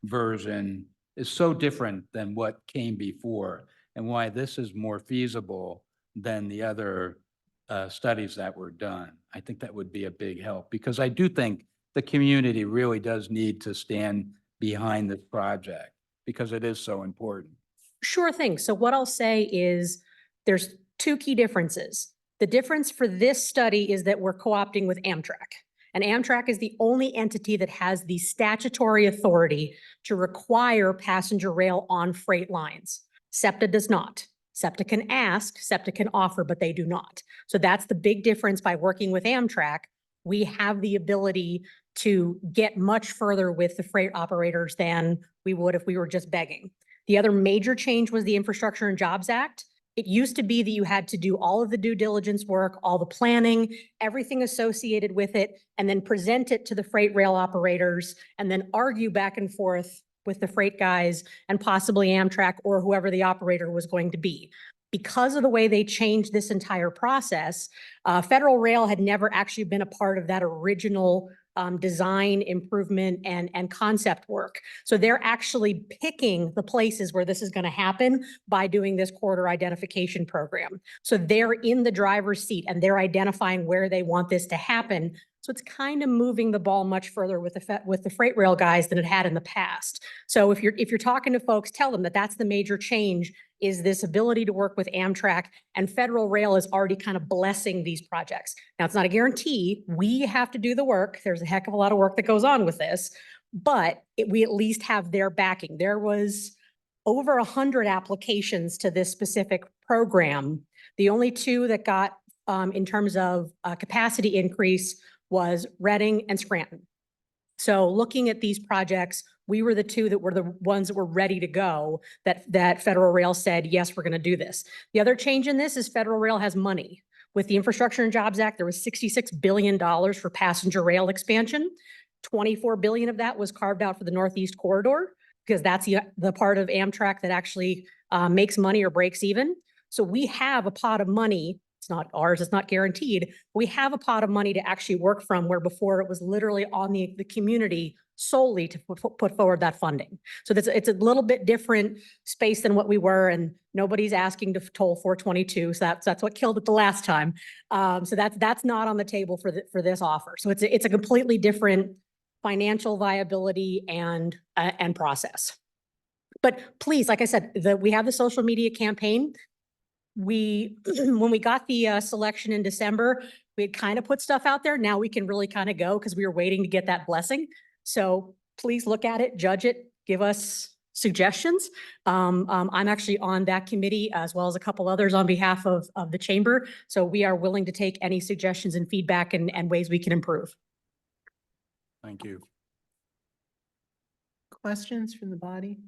version is so different than what came before and why this is more feasible than the other studies that were done. I think that would be a big help because I do think the community really does need to stand behind this project because it is so important. Sure thing. So what I'll say is there's two key differences. The difference for this study is that we're co-opting with Amtrak. And Amtrak is the only entity that has the statutory authority to require passenger rail on freight lines. SEPTA does not. SEPTA can ask, SEPTA can offer, but they do not. So that's the big difference by working with Amtrak. We have the ability to get much further with the freight operators than we would if we were just begging. The other major change was the Infrastructure and Jobs Act. It used to be that you had to do all of the due diligence work, all the planning, everything associated with it, and then present it to the freight rail operators and then argue back and forth with the freight guys and possibly Amtrak or whoever the operator was going to be. Because of the way they changed this entire process, Federal Rail had never actually been a part of that original design, improvement, and concept work. So they're actually picking the places where this is going to happen by doing this corridor identification program. So they're in the driver's seat and they're identifying where they want this to happen. So it's kind of moving the ball much further with the freight rail guys than it had in the past. So if you're talking to folks, tell them that that's the major change, is this ability to work with Amtrak, and Federal Rail is already kind of blessing these projects. Now, it's not a guarantee. We have to do the work. There's a heck of a lot of work that goes on with this, but we at least have their backing. There was over 100 applications to this specific program. The only two that got in terms of capacity increase was Reading and Scranton. So looking at these projects, we were the two that were the ones that were ready to go, that Federal Rail said, yes, we're going to do this. The other change in this is Federal Rail has money. With the Infrastructure and Jobs Act, there was $66 billion for passenger rail expansion. $24 billion of that was carved out for the Northeast Corridor, because that's the part of Amtrak that actually makes money or breaks even. So we have a pot of money. It's not ours, it's not guaranteed. We have a pot of money to actually work from, where before it was literally on the community solely to put forward that funding. So it's a little bit different space than what we were, and nobody's asking to toll 422. So that's what killed it the last time. So that's not on the table for this offer. So it's a completely different financial viability and process. But please, like I said, we have the social media campaign. When we got the selection in December, we had kind of put stuff out there. Now we can really kind of go because we were waiting to get that blessing. So please look at it, judge it, give us suggestions. I'm actually on that committee as well as a couple others on behalf of the chamber. So we are willing to take any suggestions and feedback and ways we can improve. Thank you. Questions from the body?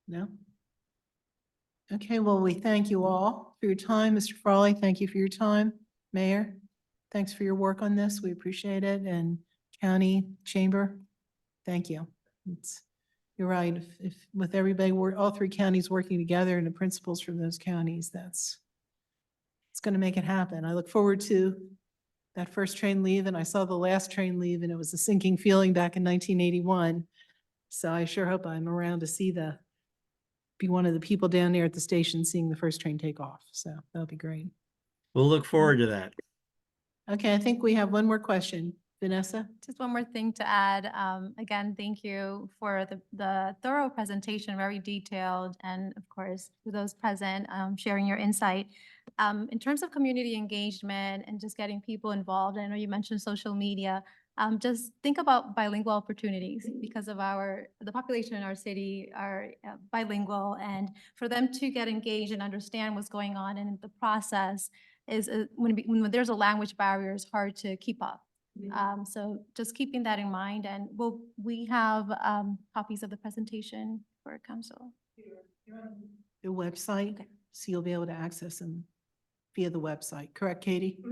No? Okay, well, we thank you all for your time. Mr. Frawley, thank you for your time. Mayor, thanks for your work on this. We appreciate it. And County Chamber, thank you. You're right. If with everybody, all three counties working together and the principals from those counties, it's going to make it happen. I look forward to that first train leave, and I saw the last train leave, and it was a sinking feeling back in 1981. So I sure hope I'm around to be one of the people down there at the station seeing the first train take off. So that'll be great. We'll look forward to that. Okay, I think we have one more question. Vanessa? Just one more thing to add. Again, thank you for the thorough presentation, very detailed, and of course, for those present, sharing your insight. In terms of community engagement and just getting people involved, I know you mentioned social media. Just think about bilingual opportunities, because of the population in our city are bilingual, and for them to get engaged and understand what's going on in the process is when there's a language barrier, it's hard to keep up. So just keeping that in mind, and we have copies of the presentation for council. The website, Okay. so you'll be able to access them via the website. Correct, Katie? All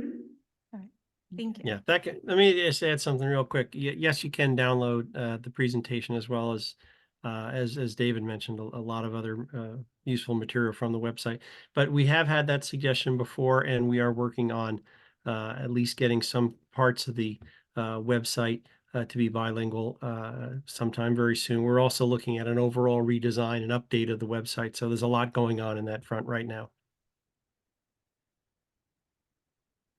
right, thank you. Yeah, let me just add something real quick. Yes, you can download the presentation as well as as David mentioned, a lot of other useful material from the website. But we have had that suggestion before, and we are working on at least getting some parts of the website to be bilingual sometime very soon. We're also looking at an overall redesign and update of the website. So there's a lot going on in that front right now.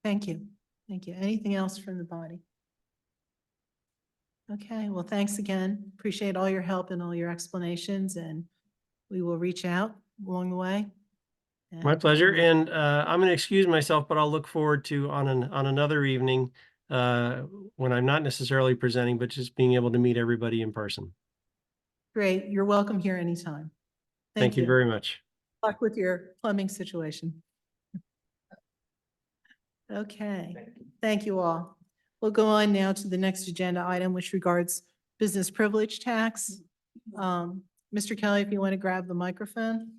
Thank you. Thank you. Anything else from the body? Okay, well, thanks again. Appreciate all your help and all your explanations, and we will reach out along the way. My And pleasure. we will- And I'm going to excuse myself, but I'll look forward to on another evening when I'm not necessarily presenting, but just being able to meet everybody in person. Great. You're welcome here anytime. Thank you very much. Luck with your plumbing situation. Okay, thank you all. We'll go on now to the next agenda item, which regards business privilege tax. Mr. Kelly, if you want to grab the microphone.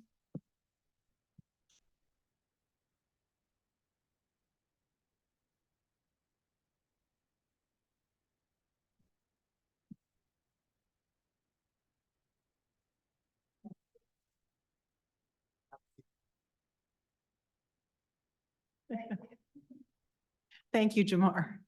Thank you, Jamar.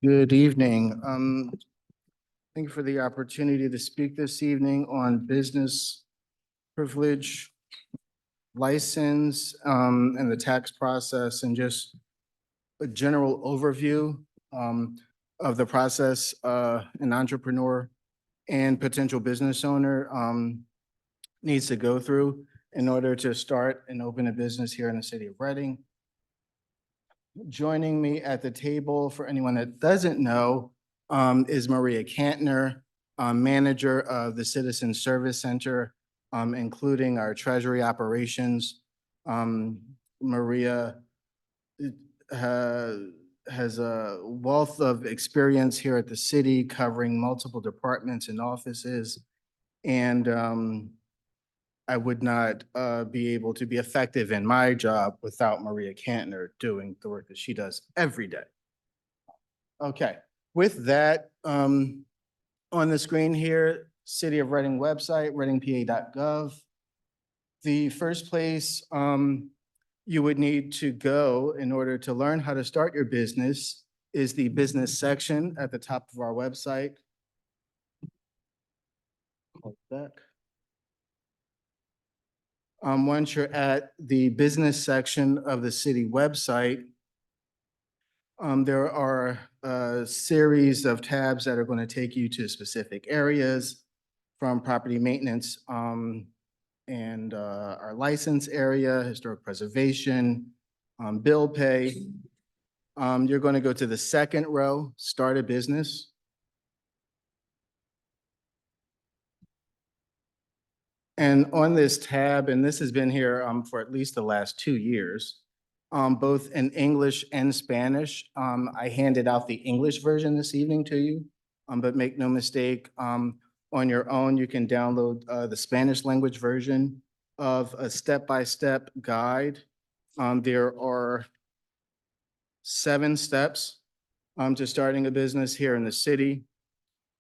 Good evening. Thank you for the opportunity to speak this evening on business privilege, license, and the tax process, and just a general overview of the process an entrepreneur and potential business owner needs to go through in order to start and open a business here in the city of Reading. Joining me at the table, for anyone that doesn't know, is Maria Kantner, manager of the Citizen Service Center, including our treasury operations. Maria has a wealth of experience here at the city, covering multiple departments and offices. And I would not be able to be effective in my job without Maria Kantner doing the work that she does every day. Okay, with that, on the screen here, City of Reading website, readingpa.gov. The first place you would need to go in order to learn how to start your business is the business section at the top of our website. Hold back. Once you're at the business section of the city website, there are a series of tabs that are going to take you to specific areas from property maintenance and our license area, historic preservation, bill pay. You're going to go to the second row, start a business. And on this tab, and this has been here for at least the last 2 years, both in English and Spanish. I handed out the English version this evening to you, but make no mistake, on your own, you can download the Spanish language version of a step-by-step guide. There are 7 steps to starting a business here in the city.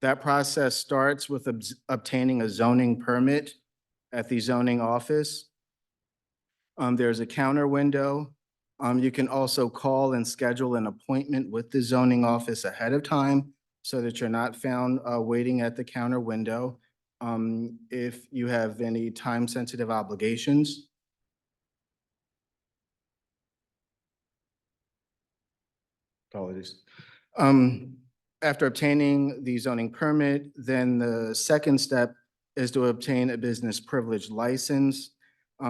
That process starts with obtaining a zoning permit at the zoning office. There's a counter window. You can also call and schedule an appointment with the zoning office ahead of time so that you're not found waiting at the counter window. If you have any time-sensitive obligations. Apologies. After obtaining the zoning permit, then the second step is to obtain a business privilege license.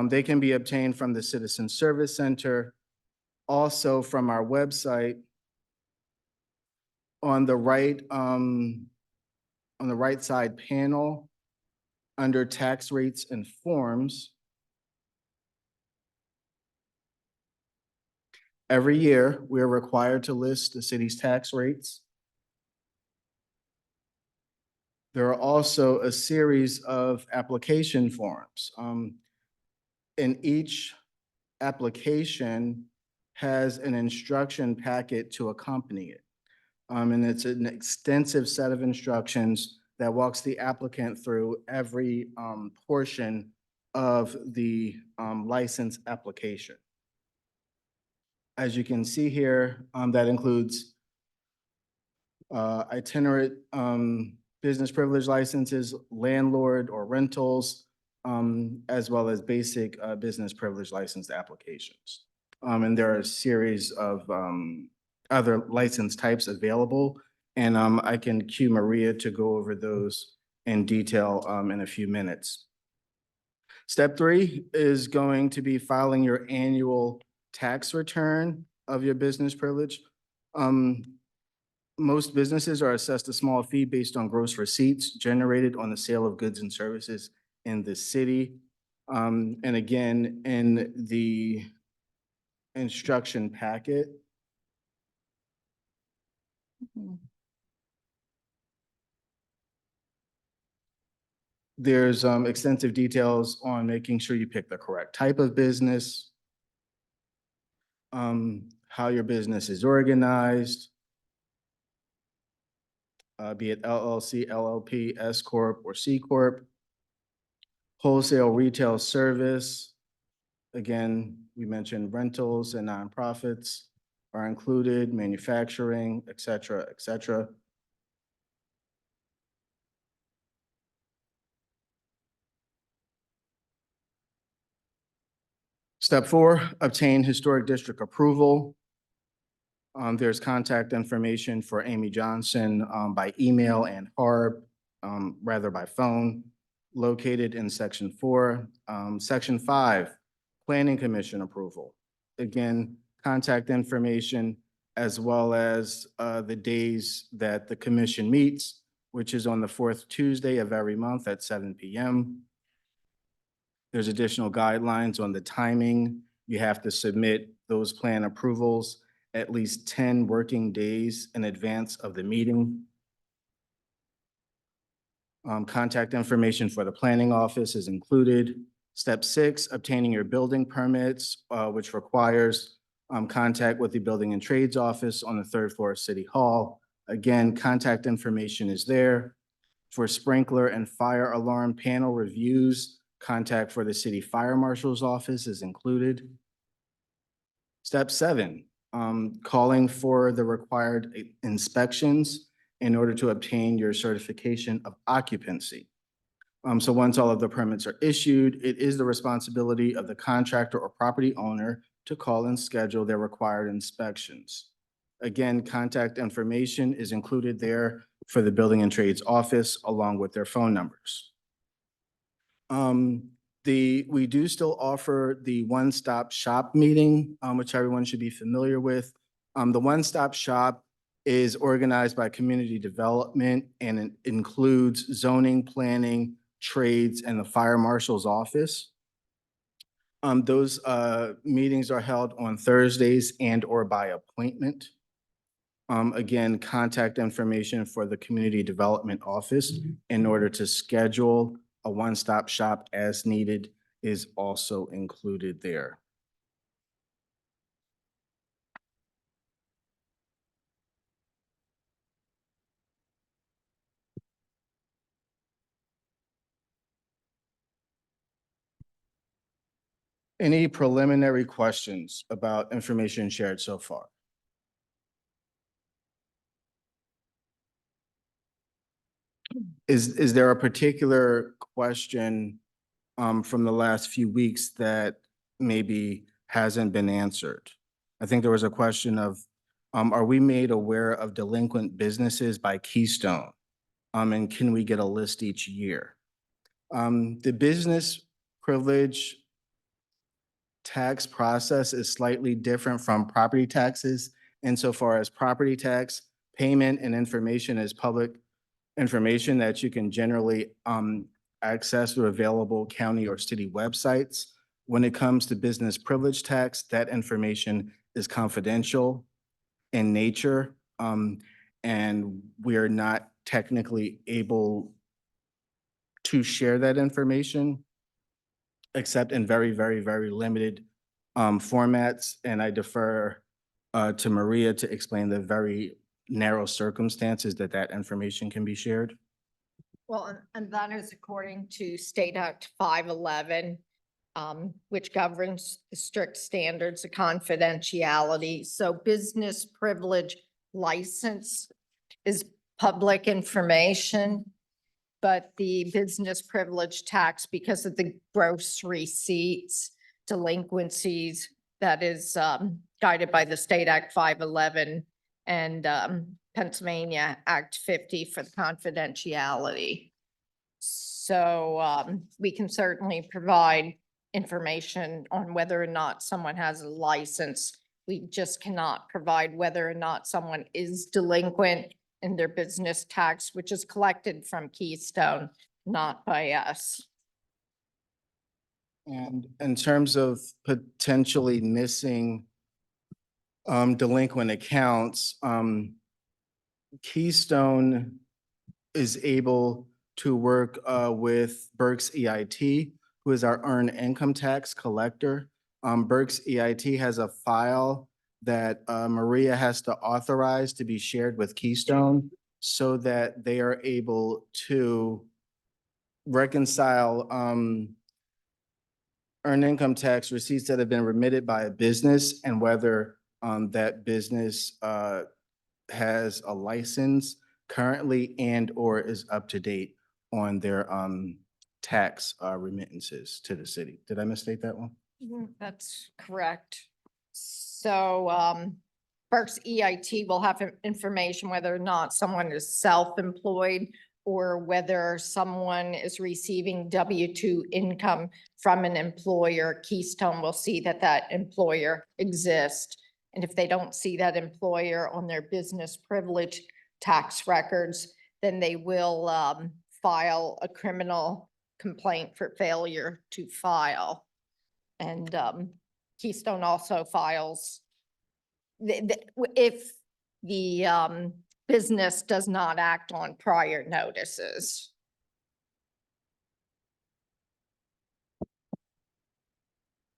They can be obtained from the Citizen Service Center, also from our website. On the right side panel, under tax rates and forms, every year we are required to list the city's tax rates. There are also a series of application forms. And each application has an instruction packet to accompany it. And it's an extensive set of instructions that walks the applicant through every portion of the license application. As you can see here, that includes itinerant business privilege licenses, landlord or rentals, as well as basic business privilege license applications. And there are a series of other license types available, and I can cue Maria to go over those in detail in a few minutes. Step 3 is going to be filing your annual tax return of your business privilege. Most businesses are assessed a small fee based on gross receipts generated on the sale of goods and services in the city. And again, in the instruction packet, there's extensive details on making sure you pick the correct type of business, how your business is organized, be it LLC, LLP, S Corp, or C Corp. Wholesale retail service. Again, we mentioned rentals and nonprofits are included, manufacturing, et cetera, et cetera. Step 4, obtain historic district approval. There's contact information for Amy Johnson by email and Harb, rather by phone, located in section 4. Section 5, Planning Commission approval. Again, contact information as well as the days that the commission meets, which is on the 4th Tuesday of every month at 7 p.m. There's additional guidelines on the timing. You have to submit those plan approvals at least 10 working days in advance of the meeting. Contact information for the planning office is included. Step 6, obtaining your building permits, which requires contact with the Building and Trades office on the 3rd floor of City Hall. Again, contact information is there. For sprinkler and fire alarm panel reviews, contact for the city fire marshal's office is included. Step 7, calling for the required inspections in order to obtain your certification of occupancy. So once all of the permits are issued, it is the responsibility of the contractor or property owner to call and schedule their required inspections. Again, contact information is included there for the Building and Trades Office along with their phone numbers. We do still offer the one-stop shop meeting, which everyone should be familiar with. The one-stop shop is organized by community development and it includes zoning, planning, trades, and the fire marshal's office. Those meetings are held on Thursdays and or by appointment. Again, contact information for the community development office in order to schedule a one-stop shop as needed is also included there. Any preliminary questions about information shared so far? Is there a particular question from the last few weeks that maybe hasn't been answered? I think there was a question of, are we made aware of delinquent businesses by Keystone? And can we get a list each year? The business privilege tax process is slightly different from property taxes insofar as property tax payment and information is public information that you can generally access through available county or city websites. When it comes to business privilege tax, that information is confidential in nature, and we are not technically able to share that information except in very, very, very limited formats. And I defer to Maria to explain the very narrow circumstances that that information can be shared. Well, and that is according to State Act 511, which governs the strict standards of confidentiality. So business privilege license is public information, but the business privilege tax, because of the gross receipts, delinquencies, that is guided by the State Act 511 and Pennsylvania Act 50 for the confidentiality. So we can certainly provide information on whether or not someone has a license. We just cannot provide whether or not someone is delinquent in their business tax, which is collected from Keystone, not by us. And in terms of potentially missing delinquent accounts, Keystone is able to work with Berks EIT, who is our earned income tax collector. Berks EIT has a file that Maria has to authorize to be shared with Keystone so that they are able to reconcile earned income tax receipts that have been remitted by a business and whether that business has a license currently and or is up to date on their tax remittances to the city. Did I misstate that one? That's correct. So Berks EIT will have information whether or not someone is self-employed or whether someone is receiving W-2 income from an employer. Keystone will see that that employer exists. And if they don't see that employer on their business privilege tax records, then they will file a criminal complaint for failure to file. And Keystone also files if the business does not act on prior notices.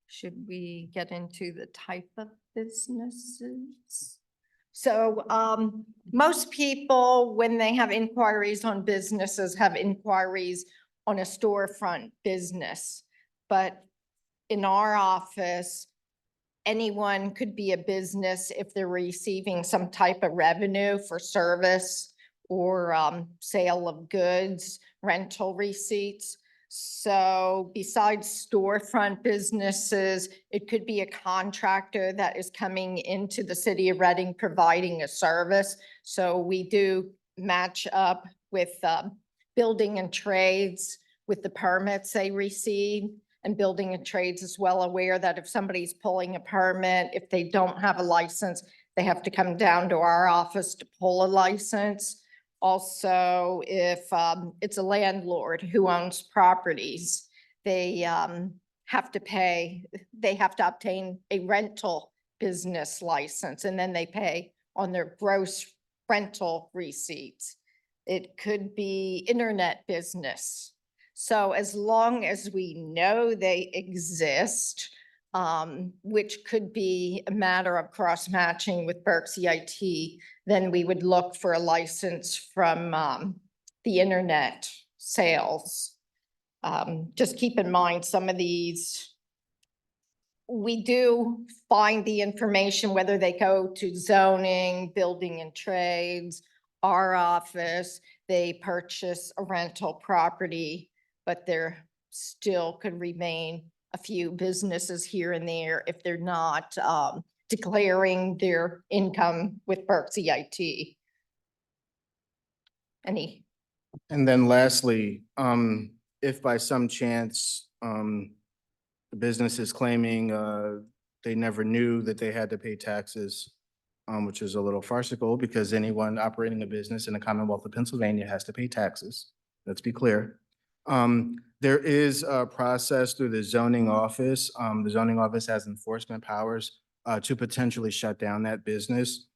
Should we get into the type of businesses? So most people, when they have inquiries on businesses, have inquiries on a storefront business. But in our office, anyone could be a business if they're receiving some type of revenue for service or sale of goods, rental receipts. So besides storefront businesses, it could be a contractor that is coming into the city of Reading providing a service. So we do match up with building and trades with the permits they receive. And building and trades is well aware that if somebody's pulling a permit, if they don't have a license, they have to come down to our office to pull a license. Also, if it's a landlord who owns properties, they have to pay, they have to obtain a rental business license, and then they pay on their gross rental receipts. It could be internet business. So as long as we know they exist, which could be a matter of cross-matching with Berks EIT, then we would look for a license from the internet sales. Just keep in mind, some of these, we do find the information, whether they go to zoning, building and trades, our office, they purchase a rental property, but there still could remain a few businesses here and there if they're not declaring their income with Berks EIT. Any? And then lastly, if by some chance, the business is claiming, they never knew that they had to pay taxes, which is a little farcical because anyone operating a business in the Commonwealth of Pennsylvania has to pay taxes. Let's be clear. There is a process through the zoning office. The zoning office has enforcement powers to potentially shut down that business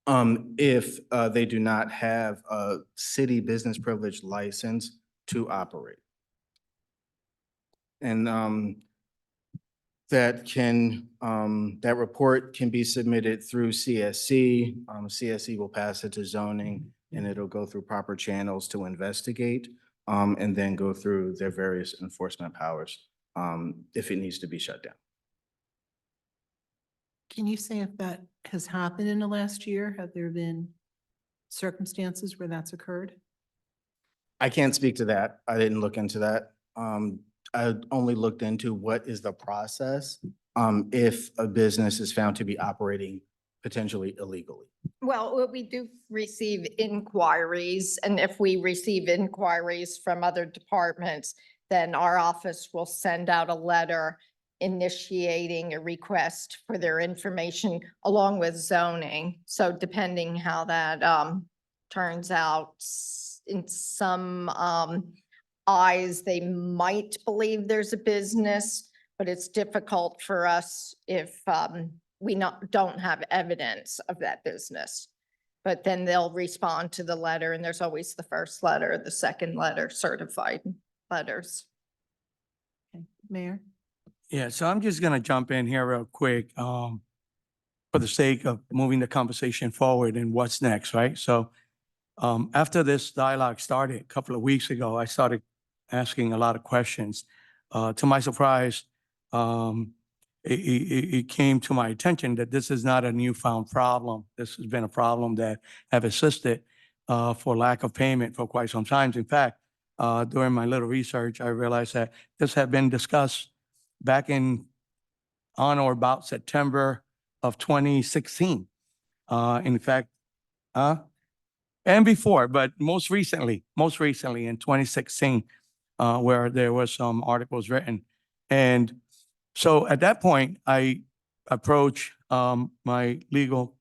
if they do not have a city business privilege license to operate. And that report can be submitted through CSC. CSC will pass it to zoning and it'll go through proper channels to investigate and then go through their various enforcement powers if it needs to be shut down. Can you say if that has happened in the last year? Have there been circumstances where that's occurred? I can't speak to that. I didn't look into that. I only looked into what is the process if a business is found to be operating potentially illegally. Well, we do receive inquiries, and if we receive inquiries from other departments, then our office will send out a letter initiating a request for their information along with zoning. So depending how that turns out, in some eyes, they might believe there's a business, but it's difficult for us if we don't have evidence of that business. But then they'll respond to the letter, and there's always the first letter, the second letter, certified letters. Okay. Mayor? Yeah, so I'm just gonna jump in here real quick, for the sake of moving the conversation forward and what's next, right? So, after this dialogue started a couple of weeks ago, I started asking a lot of questions. To my surprise, it came to my attention that this is not a newfound problem. This has been a problem that have existed, for lack of payment for quite some time. In fact, during my little research, I realized that this had been discussed back on or about September of 2016. In fact, and before, but most recently in 2016, where there was some articles written. And so at that point, I approached my legal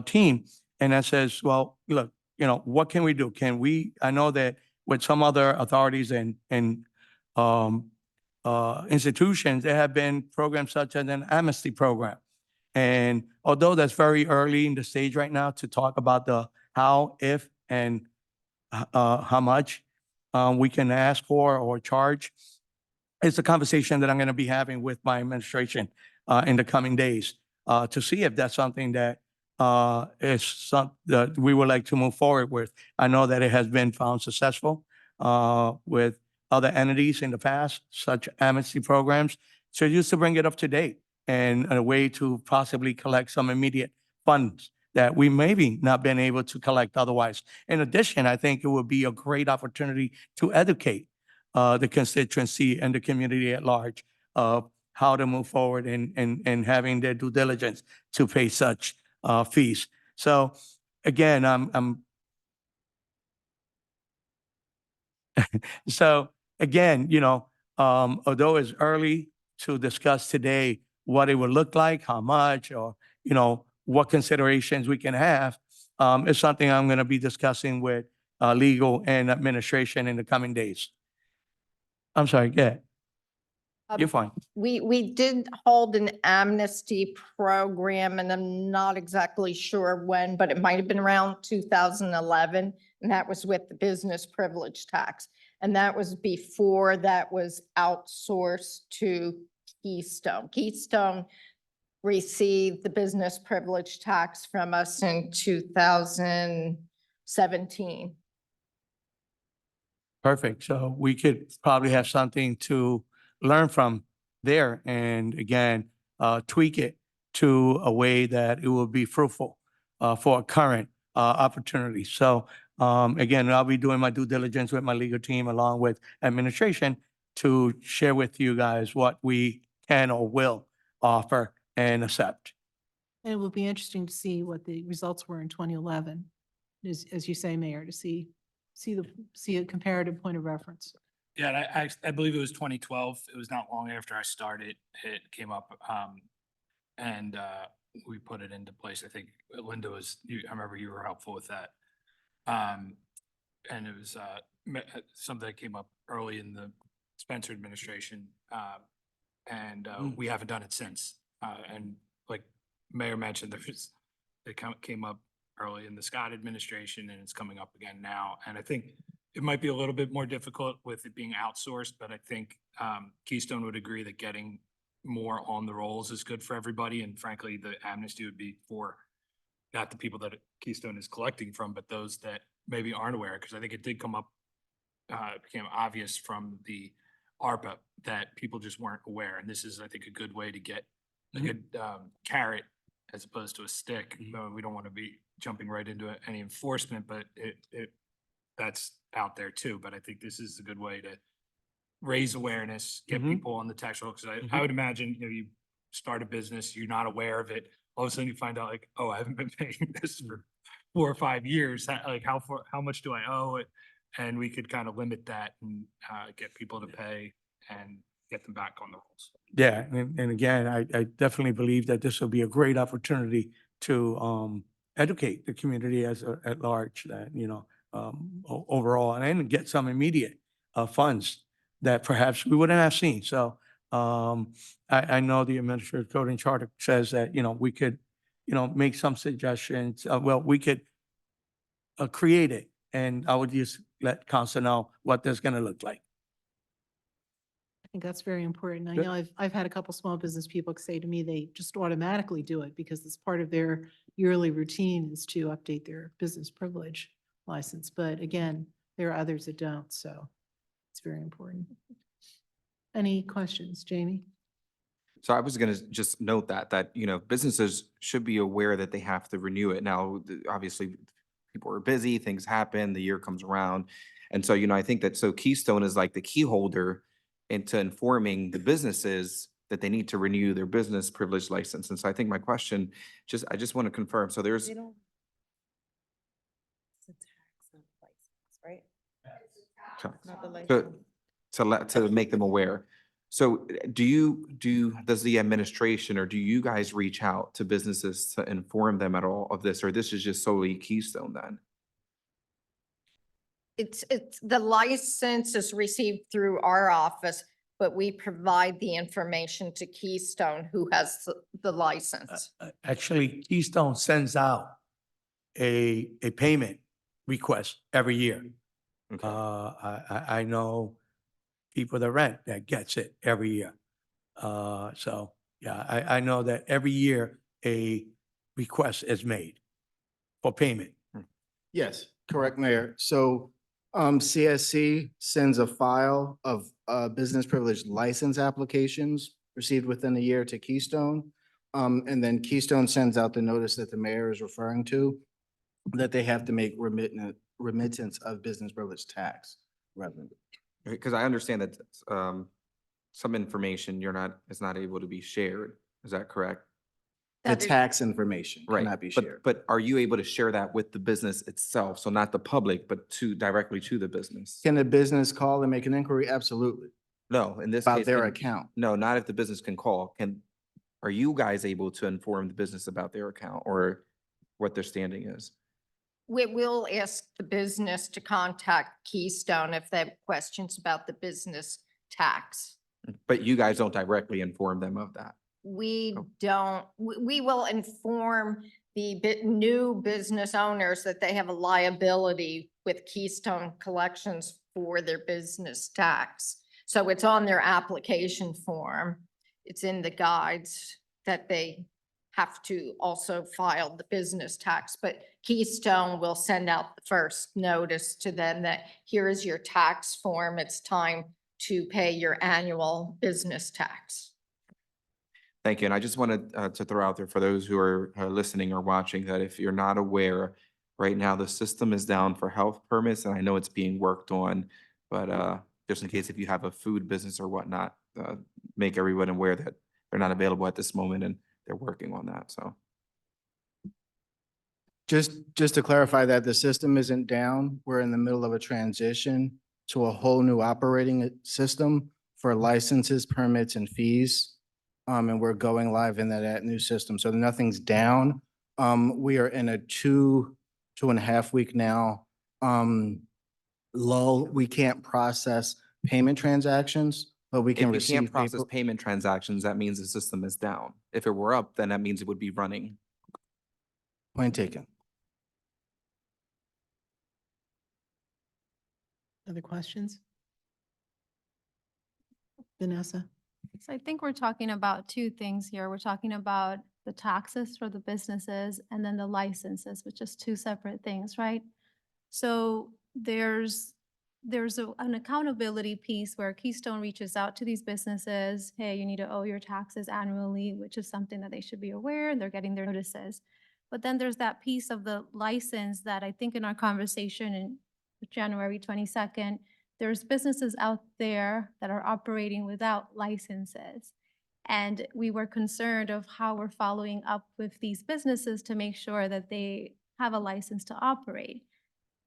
team and I says, well, look, what can we do? I know that with some other authorities and institutions, there have been programs such as an amnesty program. And although that's very early in the stage right now to talk about the how, if, and how much we can ask for or charge, it's a conversation that I'm going to be having with my administration in the coming days to see if that's something that is something that we would like to move forward with. I know that it has been found successful with other entities in the past, such amnesty programs. So just to bring it up to date and a way to possibly collect some immediate funds that we maybe not been able to collect otherwise. In addition, I think it would be a great opportunity to educate the constituency and the community at large of how to move forward and having their due diligence to pay such fees. So again, so again, although it's early to discuss today what it would look like, how much, or, what considerations we can have, it's something I'm going to be discussing with legal and administration in the coming days. I'm sorry, go ahead. You're fine. We did hold an amnesty program, and I'm not exactly sure when, but it might have been around 2011. And that was with the business privilege tax. And that was before that was outsourced to Keystone. Keystone received the business privilege tax from us in 2017. Perfect. So we could probably have something to learn from there and again, tweak it to a way that it will be fruitful for a current opportunity. So again, I'll be doing my due diligence with my legal team along with administration to share with you guys what we can or will offer and accept. And it will be interesting to see what the results were in 2011, as you say, Mayor, to see a comparative point of reference. Yeah, and I believe it was 2012. It was not long after I started. It came up, and we put it into place. I think Linda I remember you were helpful with that. And it was something that came up early in the Spencer administration, and we haven't done it since. And like Mayor mentioned, it came up early in the Scott administration, and it's coming up again now. And I think it might be a little bit more difficult with it being outsourced, but I think Keystone would agree that getting more on the rolls is good for everybody. And frankly, the amnesty would be for not the people that Keystone is collecting from, but those that maybe aren't aware. Because I think it did come up, it became obvious from the ARPA that people just weren't aware. And this is, I think, a good way to get a good carrot as opposed to a stick. We don't want to be jumping right into any enforcement, but that's out there too. But I think this is a good way to raise awareness, get people on the tax roll. Because I would imagine, you start a business, you're not aware of it. All of a sudden you find out like, oh, I haven't been paying this for 4 or 5 years. Like how much do I owe it? And we could kind of limit that and get people to pay and get them back on the rolls. Yeah, and again, I definitely believe that this will be a great opportunity to educate the community at large that, overall, and get some immediate funds that perhaps we wouldn't have seen. So I know the Administrative Code and Charter says that, we could, make some suggestions. Well, we could create it, and I would just let council know what that's going to look like. I think that's very important. I Good. know I've had a couple small business people say to me, they just automatically do it because it's part of their yearly routine is to update their business privilege license. But again, there are others that don't, so it's very important. Any questions, Jamie? So I was going to just note that, businesses should be aware that they have to renew it. Now, obviously, people are busy, things happen, the year comes around. And so, I think that Keystone is like the key holder into informing the businesses that they need to renew their business privilege license. And so I think my question, I just want to confirm. So there's, to make them aware. So does the administration or do you guys reach out to businesses to inform them at all of this, or this is just solely Keystone then? It's the license is received through our office, but we provide the information to Keystone, who has the license. Actually, Keystone sends out a payment request every year. Okay. I know people that rent that gets it every year. So yeah, I know that every year a request is made for payment. Yes, correct, Mayor. So CSC sends a file of business privilege license applications received within a year to Keystone. And then Keystone sends out the notice that the mayor is referring to, that they have to make remittance of business privilege tax revenue. Because I understand that some information is not able to be shared. Is that correct? The That is- tax information Right. cannot be But- shared. But are you able to share that with the business itself? So not the public, but directly to the business? Can a business call and make an inquiry? Absolutely. No, in this About case. their can- account. No, not if the business can call. Are you guys able to inform the business about their account or what their standing is? We will ask the business to contact Keystone if they have questions about the business tax. But you guys don't directly inform them of that. We Oh. don't, we will inform the new business owners that they have a liability with Keystone Collections for their business tax. So it's on their application form. It's in the guides that they have to also file the business tax, but Keystone will send out the first notice to them that here is your tax form. It's time to pay your annual business tax. Thank you. And I just wanted to throw out there for those who are listening or watching that if you're not aware, right now the system is down for health permits, and I know it's being worked on, but just in case if you have a food business or whatnot, make everyone aware that they're not available at this moment and they're working on that. So Just to clarify that the system isn't down, we're in the middle of a transition to a whole new operating system for licenses, permits, and fees. And we're going live in that new system. So nothing's down. We are in a 2.5 week now lull. We can't process payment transactions, but we can if you receive can't process paper. payment transactions, that means the system is down. If it were up, then that means it would be running. Point taken. Other questions? Vanessa? So I think we're talking about two things here. We're talking about the taxes for the businesses and then the licenses, which is two separate things, right? So there's an accountability piece where Keystone reaches out to these businesses, hey, you need to owe your taxes annually, which is something that they should be aware, and they're getting their notices. But then there's that piece of the license that I think in our conversation in January 22nd, there's businesses out there that are operating without licenses. And we were concerned of how we're following up with these businesses to make sure that they have a license to operate.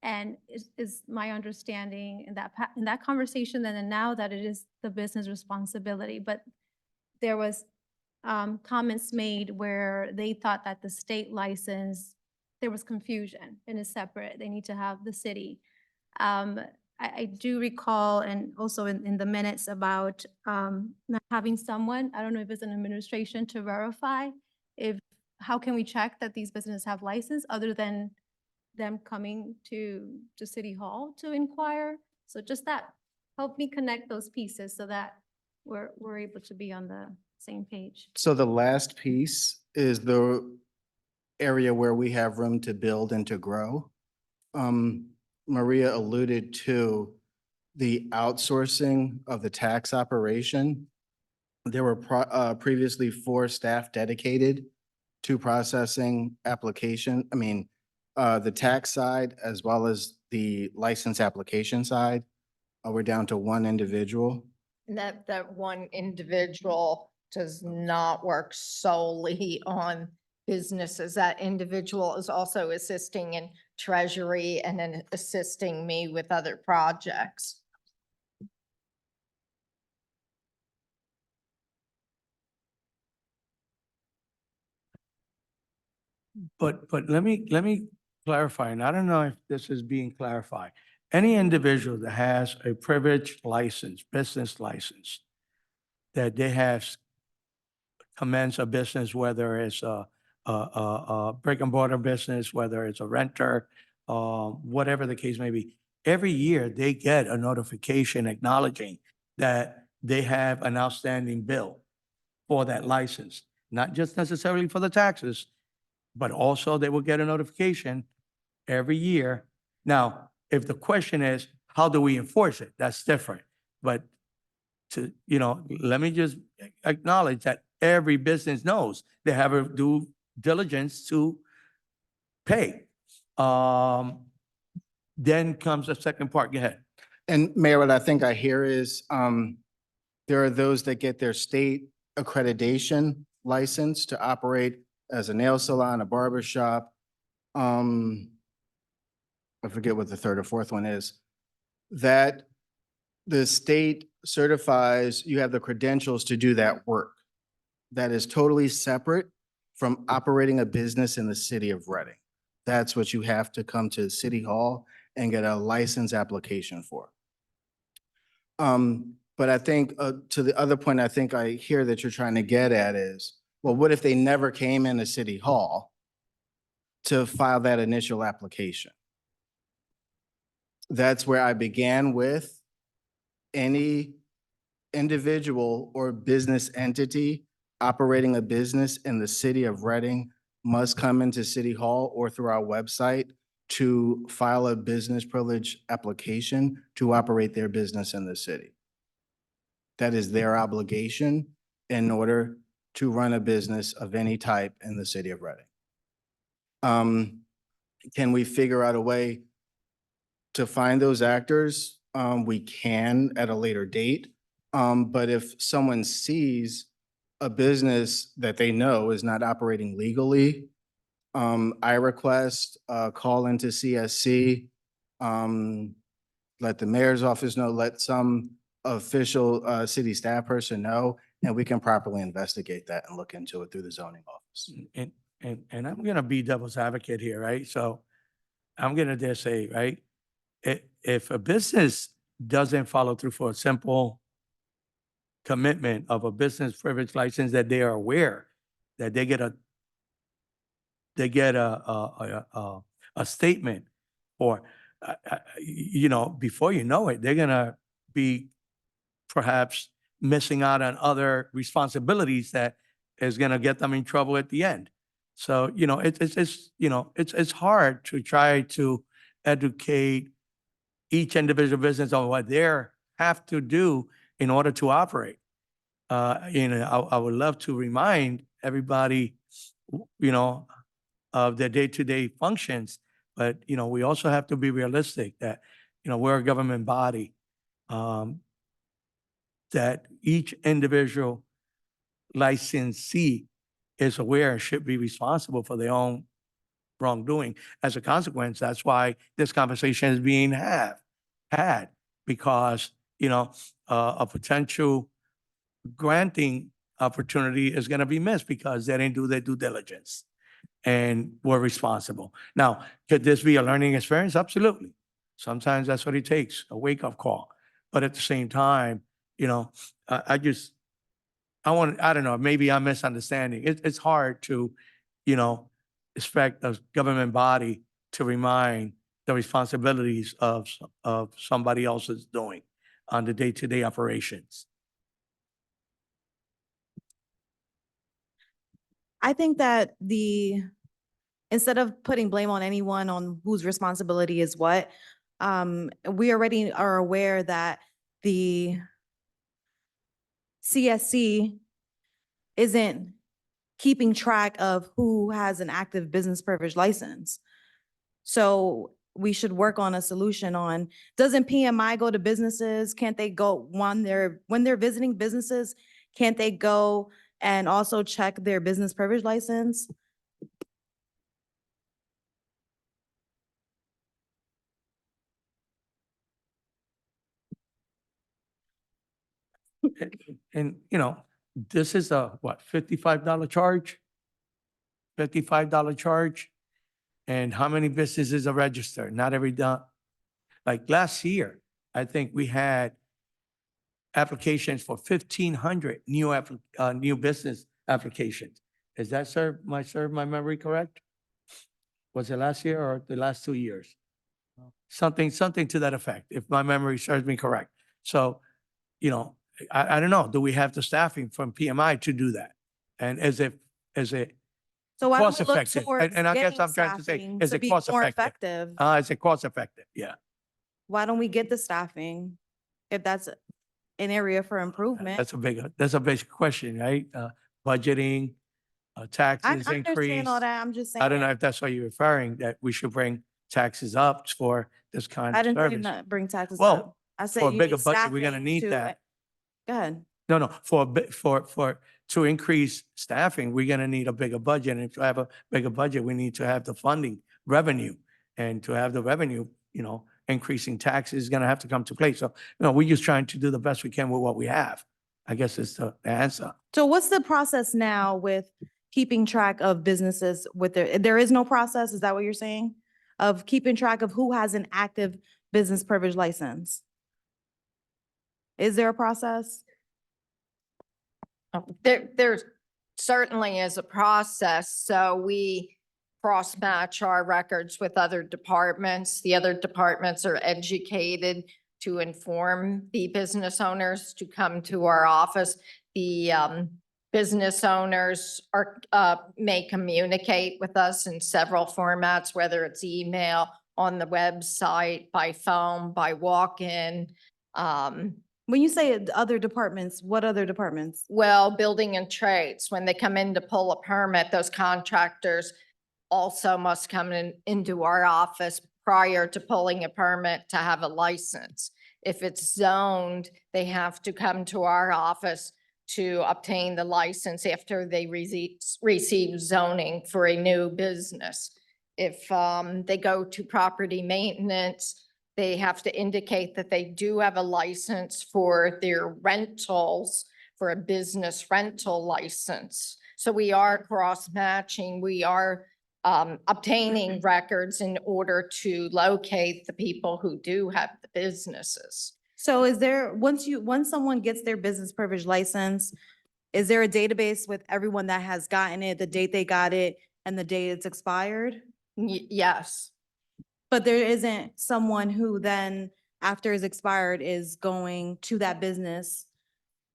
And is my understanding in that conversation then and now that it is the business responsibility. But there was comments made where they thought that the state license, there was confusion and is separate. They need to have the city. I do recall, and also in the minutes about not having someone, I don't know if it's an administration to verify how can we check that these businesses have license other than them coming to City Hall to inquire? So just that, help me connect those pieces so that we're able to be on the same page. So the last piece is the area where we have room to build and to grow. Maria alluded to the outsourcing of the tax operation. There were previously 4 staff dedicated to processing the tax side as well as the license application side. We're down to 1 individual. And that one individual does not work solely on businesses. That individual is also assisting in treasury and then assisting me with other projects. But let me clarify, and I don't know if this is being clarified. Any individual that has a privileged license, business license, that they have commenced a business, whether it's a brick and mortar business, whether it's a renter, whatever the case may be, every year they get a notification acknowledging that they have an outstanding bill for that license, not just necessarily for the taxes, but also they will get a notification every year. Now, if the question is, how do we enforce it? That's different. But let me just acknowledge that every business knows they have to do diligence to pay. Then comes the second part. Go ahead. And Mayor, what I think I hear is, there are those that get their state accreditation license to operate as a nail salon, a barber shop. I forget what the third or fourth one is. That the state certifies you have the credentials to do that work. That is totally separate from operating a business in the city of Reading. That's what you have to come to City Hall and get a license application for. But I think, to the other point I think I hear that you're trying to get at is, well, what if they never came into City Hall to file that initial application? That's where I began with any individual or business entity operating a business in the city of Reading must come into City Hall or through our website to file a business privilege application to operate their business in the city. That is their obligation in order to run a business of any type in the city of Reading. Can we figure out a way to find those actors? We can at a later date. But if someone sees a business that they know is not operating legally, I request a call into CSC, let the mayor's office know, let some official city staff person know, and we can properly investigate that and look into it through the zoning office. And I'm gonna be devil's advocate here, right? So I'm gonna just say, right? If a business doesn't follow through for a simple commitment of a business privilege license that they are aware that they get a statement, or you know, before you know it, they're gonna be perhaps missing out on other responsibilities that is gonna get them in trouble at the end. So, you know, it's hard to try to educate each individual business on what they have to do in order to operate. You know, I would love to remind everybody, you know, of their day-to-day functions, but, you know, we also have to be realistic that, you know, we're a government body, that each individual licensee is aware and should be responsible for their own wrongdoing. As a consequence, that's why this conversation is being had, because, you know, a potential granting opportunity is going to be missed because they didn't do their due diligence and were responsible. Now, could this be a learning experience? Absolutely. Sometimes that's what it takes, a wake-up call. But at the same time, you know, I don't know, maybe I'm misunderstanding. It's hard to, you know, expect a government body to remind the responsibilities of somebody else's doing on the day-to-day operations. I think that instead of putting blame on anyone on whose responsibility is what, we already are aware that the CSC isn't keeping track of who has an active business privilege license. So we should work on a solution on, doesn't PMI go to businesses? Can't they go when they're visiting businesses, can't they go and also check their business privilege license? And, you know, this is a, what, $55 charge? $55 charge? And how many businesses are registered? Not every like last year, I think we had applications for 1,500 new business applications. Is that serve my memory correct? Was it last year or the last 2 years? Something to that effect, if my memory serves me correct. So, you know, I don't know, do we have the staffing from PMI to do that? And is it So why don't cost we look effective? towards And I guess getting I'm trying to say, staffing is to it be cost more effective? effective? Is it cost effective? Yeah. Why don't we get the staffing if that's an area for improvement? That's a big question, right? budgeting, I taxes understand increase. all that. I'm just saying. I don't know if that's what you're referring, that we should bring taxes up for this kind I of didn't say service. not bring taxes Well, up. I said for a you bigger need budget, we're gonna staffing need to- that. Go ahead. No, for a bit, to increase staffing, we're gonna need a bigger budget. And if you have a bigger budget, we need to have the funding, revenue. And to have the revenue, increasing taxes is gonna have to come to play. So, we're just trying to do the best we can with what we have. I guess is the answer. So what's the process now with keeping track of businesses with there is no process? Is that what you're saying? Of keeping track of who has an active business privilege license? Is there a process? There certainly is a process, so we cross-match our records with other departments. The other departments are educated to inform the business owners to come to our office. The business owners may communicate with us in several formats, whether it's email, on the website, by phone, by walk-in. When you say other departments, what other departments? Well, building and trades, when they come in to pull a permit, those contractors also must come into our office prior to pulling a permit to have a license. If it's zoned, they have to come to our office to obtain the license after they receive zoning for a new business. If they go to property maintenance, they have to indicate that they do have a license for their rentals, for a business rental license. So we are cross-matching, we are obtaining records in order to locate the people who do have the businesses. So is there, once someone gets their business privilege license, is there a database with everyone that has gotten it, the date they got it, and the date it's expired? Yes. But there isn't someone who then, after it's expired, is going to that business?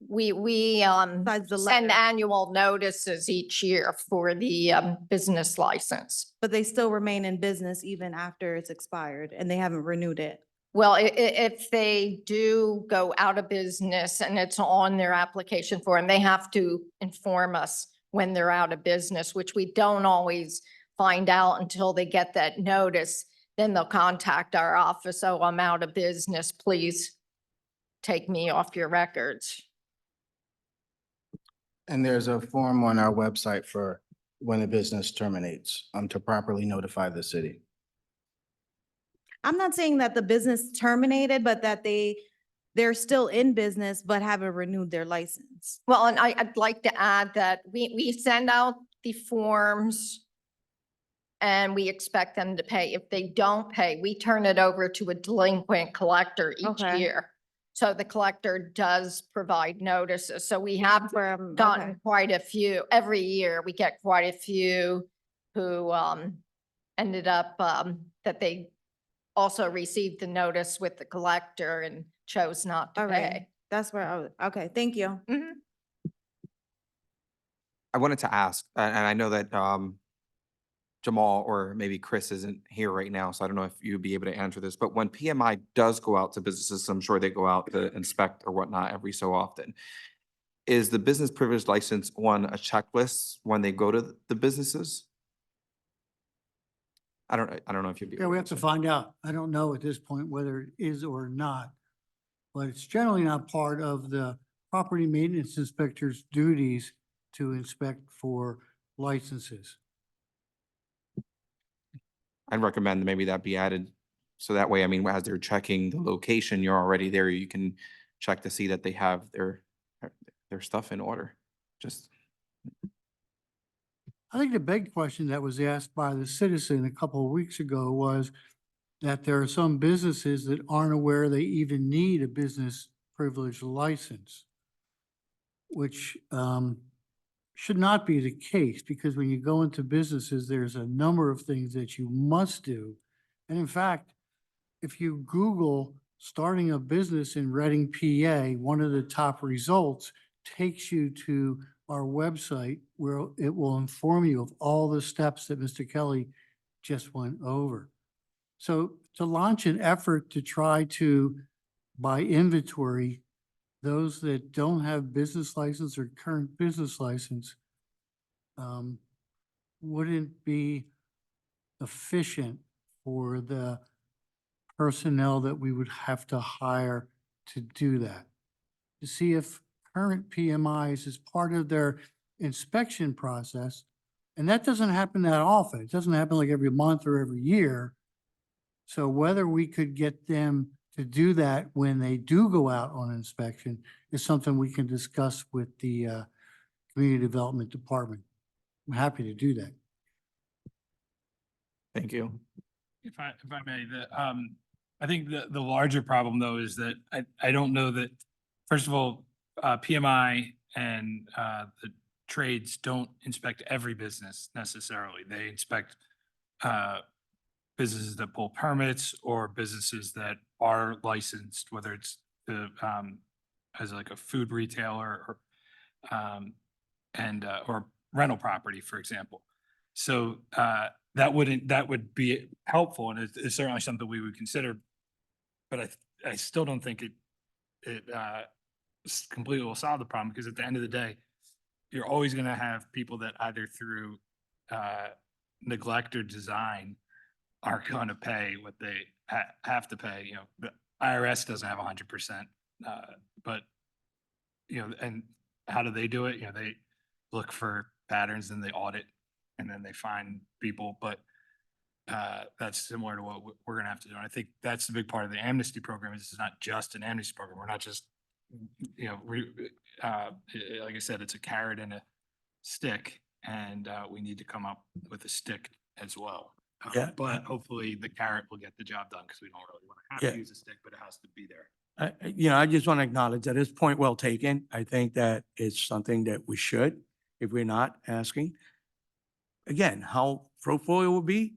We Besides the send letter. annual notices each year for the business license. But they still remain in business even after it's expired and they haven't renewed it? Well, if they do go out of business and it's on their application form, they have to inform us when they're out of business, which we don't always find out until they get that notice. Then they'll contact our office, oh, I'm out of business, please take me off your records. And there's a form on our website for when a business terminates, to properly notify the city. I'm not saying that the business terminated, but that they're still in business but haven't renewed their license. Well, and I'd like to add that we send out the forms and we expect them to pay. If they don't pay, we turn it over to a delinquent collector each Okay. year. So the collector does provide notices. So we have gotten Okay. quite a few, every year we get quite a few who ended up that they also received the notice with the collector and chose not to All right. pay. That's where okay, thank you. Mhm. I wanted to ask, and I know that Jamal or maybe Chris isn't here right now, so I don't know if you'd be able to answer this, but when PMI does go out to businesses, I'm sure they go out to inspect or whatnot every so often. Is the business privilege license on a checklist when they go to the businesses? I don't know if you'd be. Yeah, able we to have to answer. find out. I don't know at this point whether it is or not. But it's generally not part of the property maintenance inspector's duties to inspect for licenses. I'd recommend maybe that be added. So that way, I mean, as they're checking the location, you're already there, you can check to see that they have their stuff in order. Just, I think the big question that was asked by the citizen a couple of weeks ago was that there are some businesses that aren't aware they even need a business privilege license, which should not be the case, because when you go into businesses, there's a number of things that you must do. And in fact, if you Google starting a business in Reading, PA, one of the top results takes you to our website where it will inform you of all the steps that Mr. Kelly just went over. So to launch an effort to try to, by inventory, those that don't have business license or current business license, wouldn't be efficient for the personnel that we would have to hire to do that. To see if current PMIs is part of their inspection process. And that doesn't happen that often. It doesn't happen like every month or every year. So whether we could get them to do that when they do go out on inspection is something we can discuss with the Community Development Department. I'm happy to do that. Thank you. If I may, I think the larger problem though is that I don't know that, first of all, PMI and the trades don't inspect every business necessarily. They inspect businesses that pull permits or businesses that are licensed, whether it's the as like a food retailer or or rental property, for example. So that would be helpful, and it's certainly something we would consider. But I still don't think it completely will solve the problem, because at the end of the day, you're always going to have people that either through neglect or design are going to pay what they have to pay. You know, the IRS doesn't have 100%, but you know, and how do they do it? You know, they look for patterns and they audit, and then they find people. But that's similar to what we're going to have to do. And I think that's the big part of the amnesty program. Is it's not just an amnesty program. We're not just, you know, like I said, it's a carrot and a stick, and we need to come up with a stick as well. Yeah. But hopefully the carrot will get the job done, because we don't really want to have Yeah. to use a stick, but it has to be there. You know, I just want to acknowledge that it's point well taken. I think that it's something that we should, if we're not asking. Again, how fruitful it will be,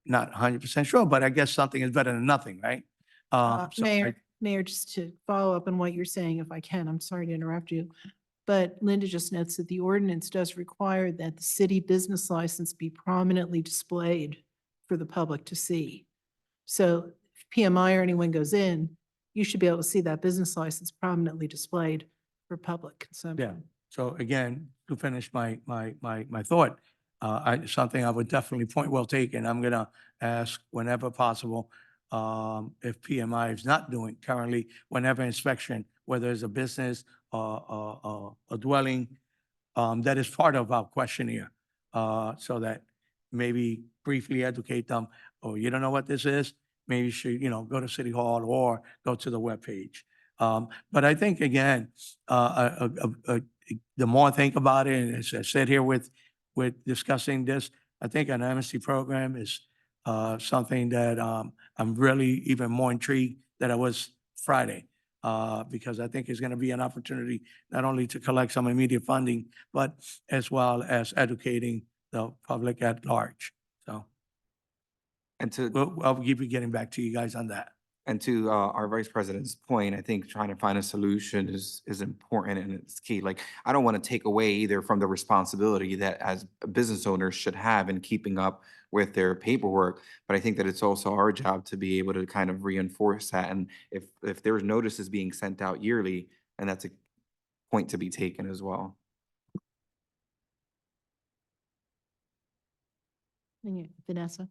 not 100% sure, but I guess something is better than nothing, right? So Mayor, just to follow up on what you're saying, if I can, I'm sorry to interrupt you. But Linda just notes that the ordinance does require that the city business license be prominently displayed for the public to see. So if PMI or anyone goes in, you should be able to see that business license prominently displayed for public Yeah. consumption. So again, to finish my thought, something I would definitely point well taken. I'm gonna ask whenever possible, if PMI is not doing currently, whenever inspection, whether it's a business or a dwelling, that is part of our questionnaire. So that maybe briefly educate them, oh, you don't know what this is? Maybe you should, you know, go to City Hall or go to the webpage. But I think again, the more I think about it, and as I said here with discussing this, I think an amnesty program is something that I'm really even more intrigued that I was Friday, because I think it's going to be an opportunity not only to collect some immediate funding, but as well as educating the public at large. So And to I'll be getting back to you guys on that. And to our vice president's point, I think trying to find a solution is important and it's key. Like, I don't want to take away either from the responsibility that as business owners should have in keeping up with their paperwork, but I think that it's also our job to be able to kind of reinforce that. And if there's notices being sent out yearly, and that's a point to be taken as well. Vanessa?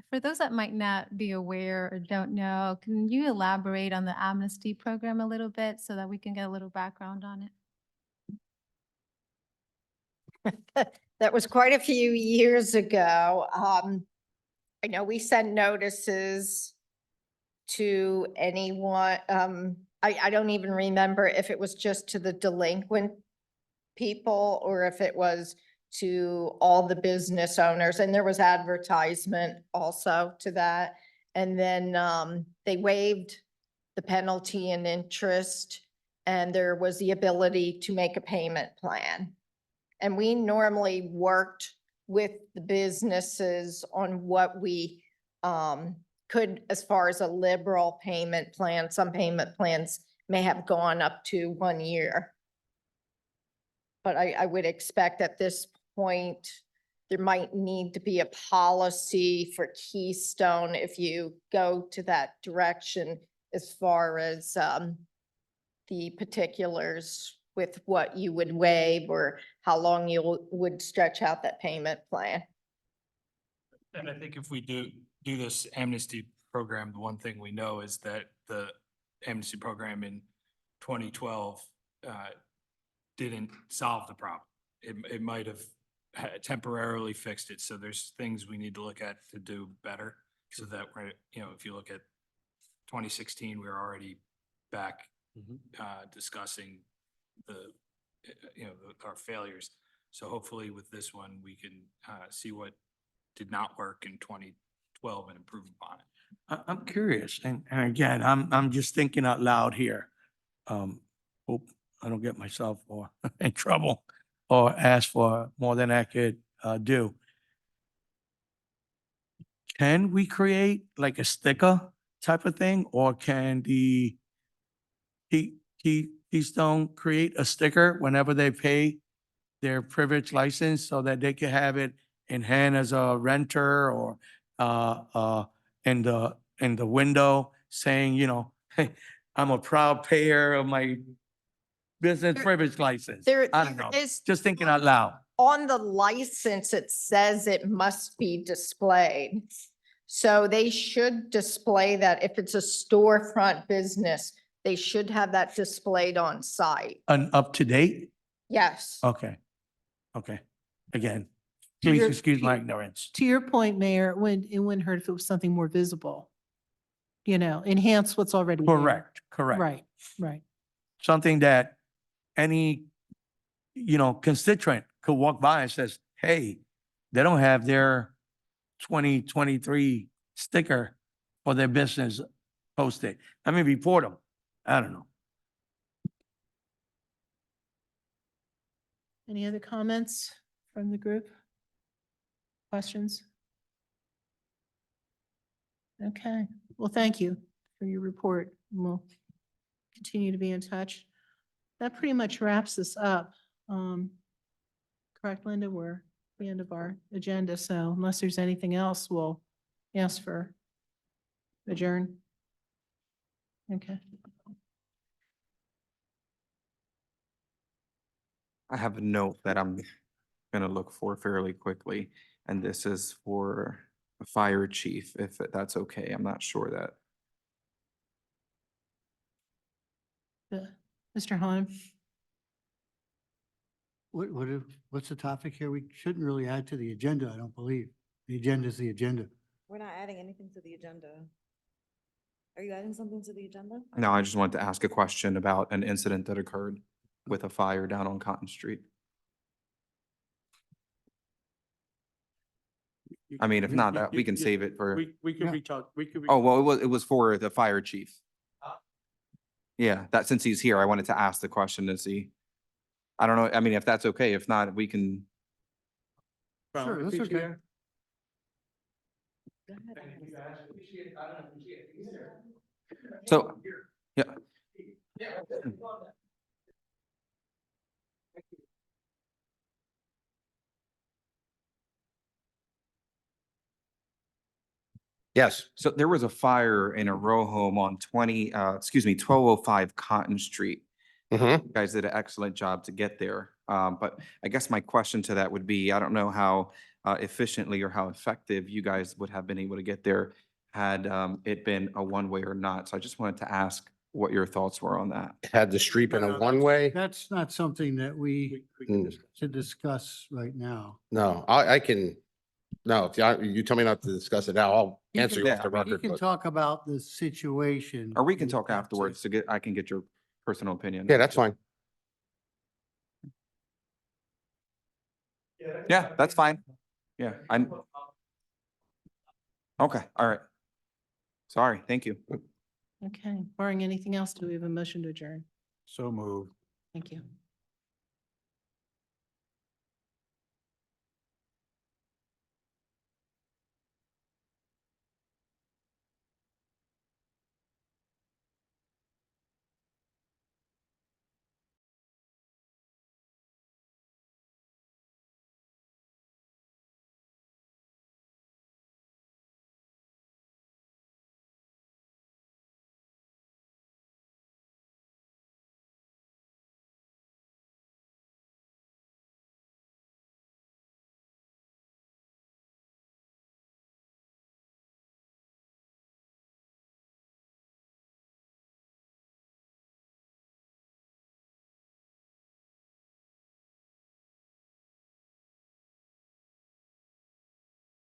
For those that might not be aware or don't know, can you elaborate on the amnesty program a little bit so that we can get a little background on it? That was quite a few years ago. I know we sent notices to anyone. I don't even remember if it was just to the delinquent people or if it was to all the business owners, and there was advertisement also to that. And then they waived the penalty and interest, and there was the ability to make a payment plan. And we normally worked with the businesses on what we could, as far as a liberal payment plan. Some payment plans may have gone up to 1 year. But I would expect at this point, there might need to be a policy for Keystone if you go to that direction, as far as the particulars with what you would waive or how long you would stretch out that payment plan. And I think if we do this amnesty program, the one thing we know is that the amnesty program in 2012 didn't solve the problem. It might have temporarily fixed it. So there's things we need to look at to do better so that we're, you know, if you look at 2016, we were already back discussing the, you know, our failures. So hopefully with this one, we can see what did not work in 2012 and improve upon it. I'm curious, and again, I'm just thinking out loud here. Hope I don't get myself or in trouble or ask for more than I could do. Can we create like a sticker type of thing, or can the Keystone create a sticker whenever they pay their privilege license so that they can have it in hand as a renter or in the window saying, you know, hey, I'm a proud payer of my business There- privilege license. There I don't know, is, just thinking out loud. on the license, it says it must be displayed. So they should display that. If it's a storefront business, they should have that displayed on site. And up to date? Yes. Okay. Okay. Again, To please your- excuse my ignorance. To your point, Mayor, it wouldn't hurt if it was something more visible. You know, enhance what's already there. Correct, correct. Right, right. Something that any, you know, constituent could walk by and says, hey, they don't have their 2023 sticker for their business posted. I mean, report them. I don't know. Any other comments from the group? Questions? Okay, well, thank you for your report. We'll continue to be in touch. That pretty much wraps us up. Correct, Linda? We're at the end of our agenda, so unless there's anything else, we'll ask for adjourn. Okay. I have a note that I'm gonna look for fairly quickly, and this is for a fire chief, if that's okay. I'm not sure that. Mr. Hahn? What's the topic here? We shouldn't really add to the agenda, I don't believe. The agenda is the agenda. We're not adding anything to the agenda. Are you adding something to the agenda? No, I just wanted to ask a question about an incident that occurred with a fire down on Cotton Street. I mean, if not, that we can save it for, We Yeah. could reach out, we could. oh, well, it was for the fire chief. Yeah, that since he's here, I wanted to ask the question to see. I don't know, I mean, if that's okay, if not, we can, Sure, that's okay. so, yeah. Yes. So there was a fire in a row home on 1205 Cotton Street. You guys did an excellent job to get there. But I guess my question to that would be, I don't know how efficiently or how effective you guys would have been able to get there had it been a one-way or not. So I just wanted to ask what your thoughts were on that. Had the street been No, a no, one-way? That's not something that we Mm. should discuss right now. No, I can, no, if you tell me not to discuss it now, I'll You answer can- you off the You record. can but- talk about the situation. Or we can with talk that, afterwards to get, I can get your personal opinion. Yeah, that's fine. Yeah, that's fine. Yeah, I'm. Okay, all right. Sorry, thank you. Okay, barring anything else, do we have a motion to adjourn? So moved. Thank you.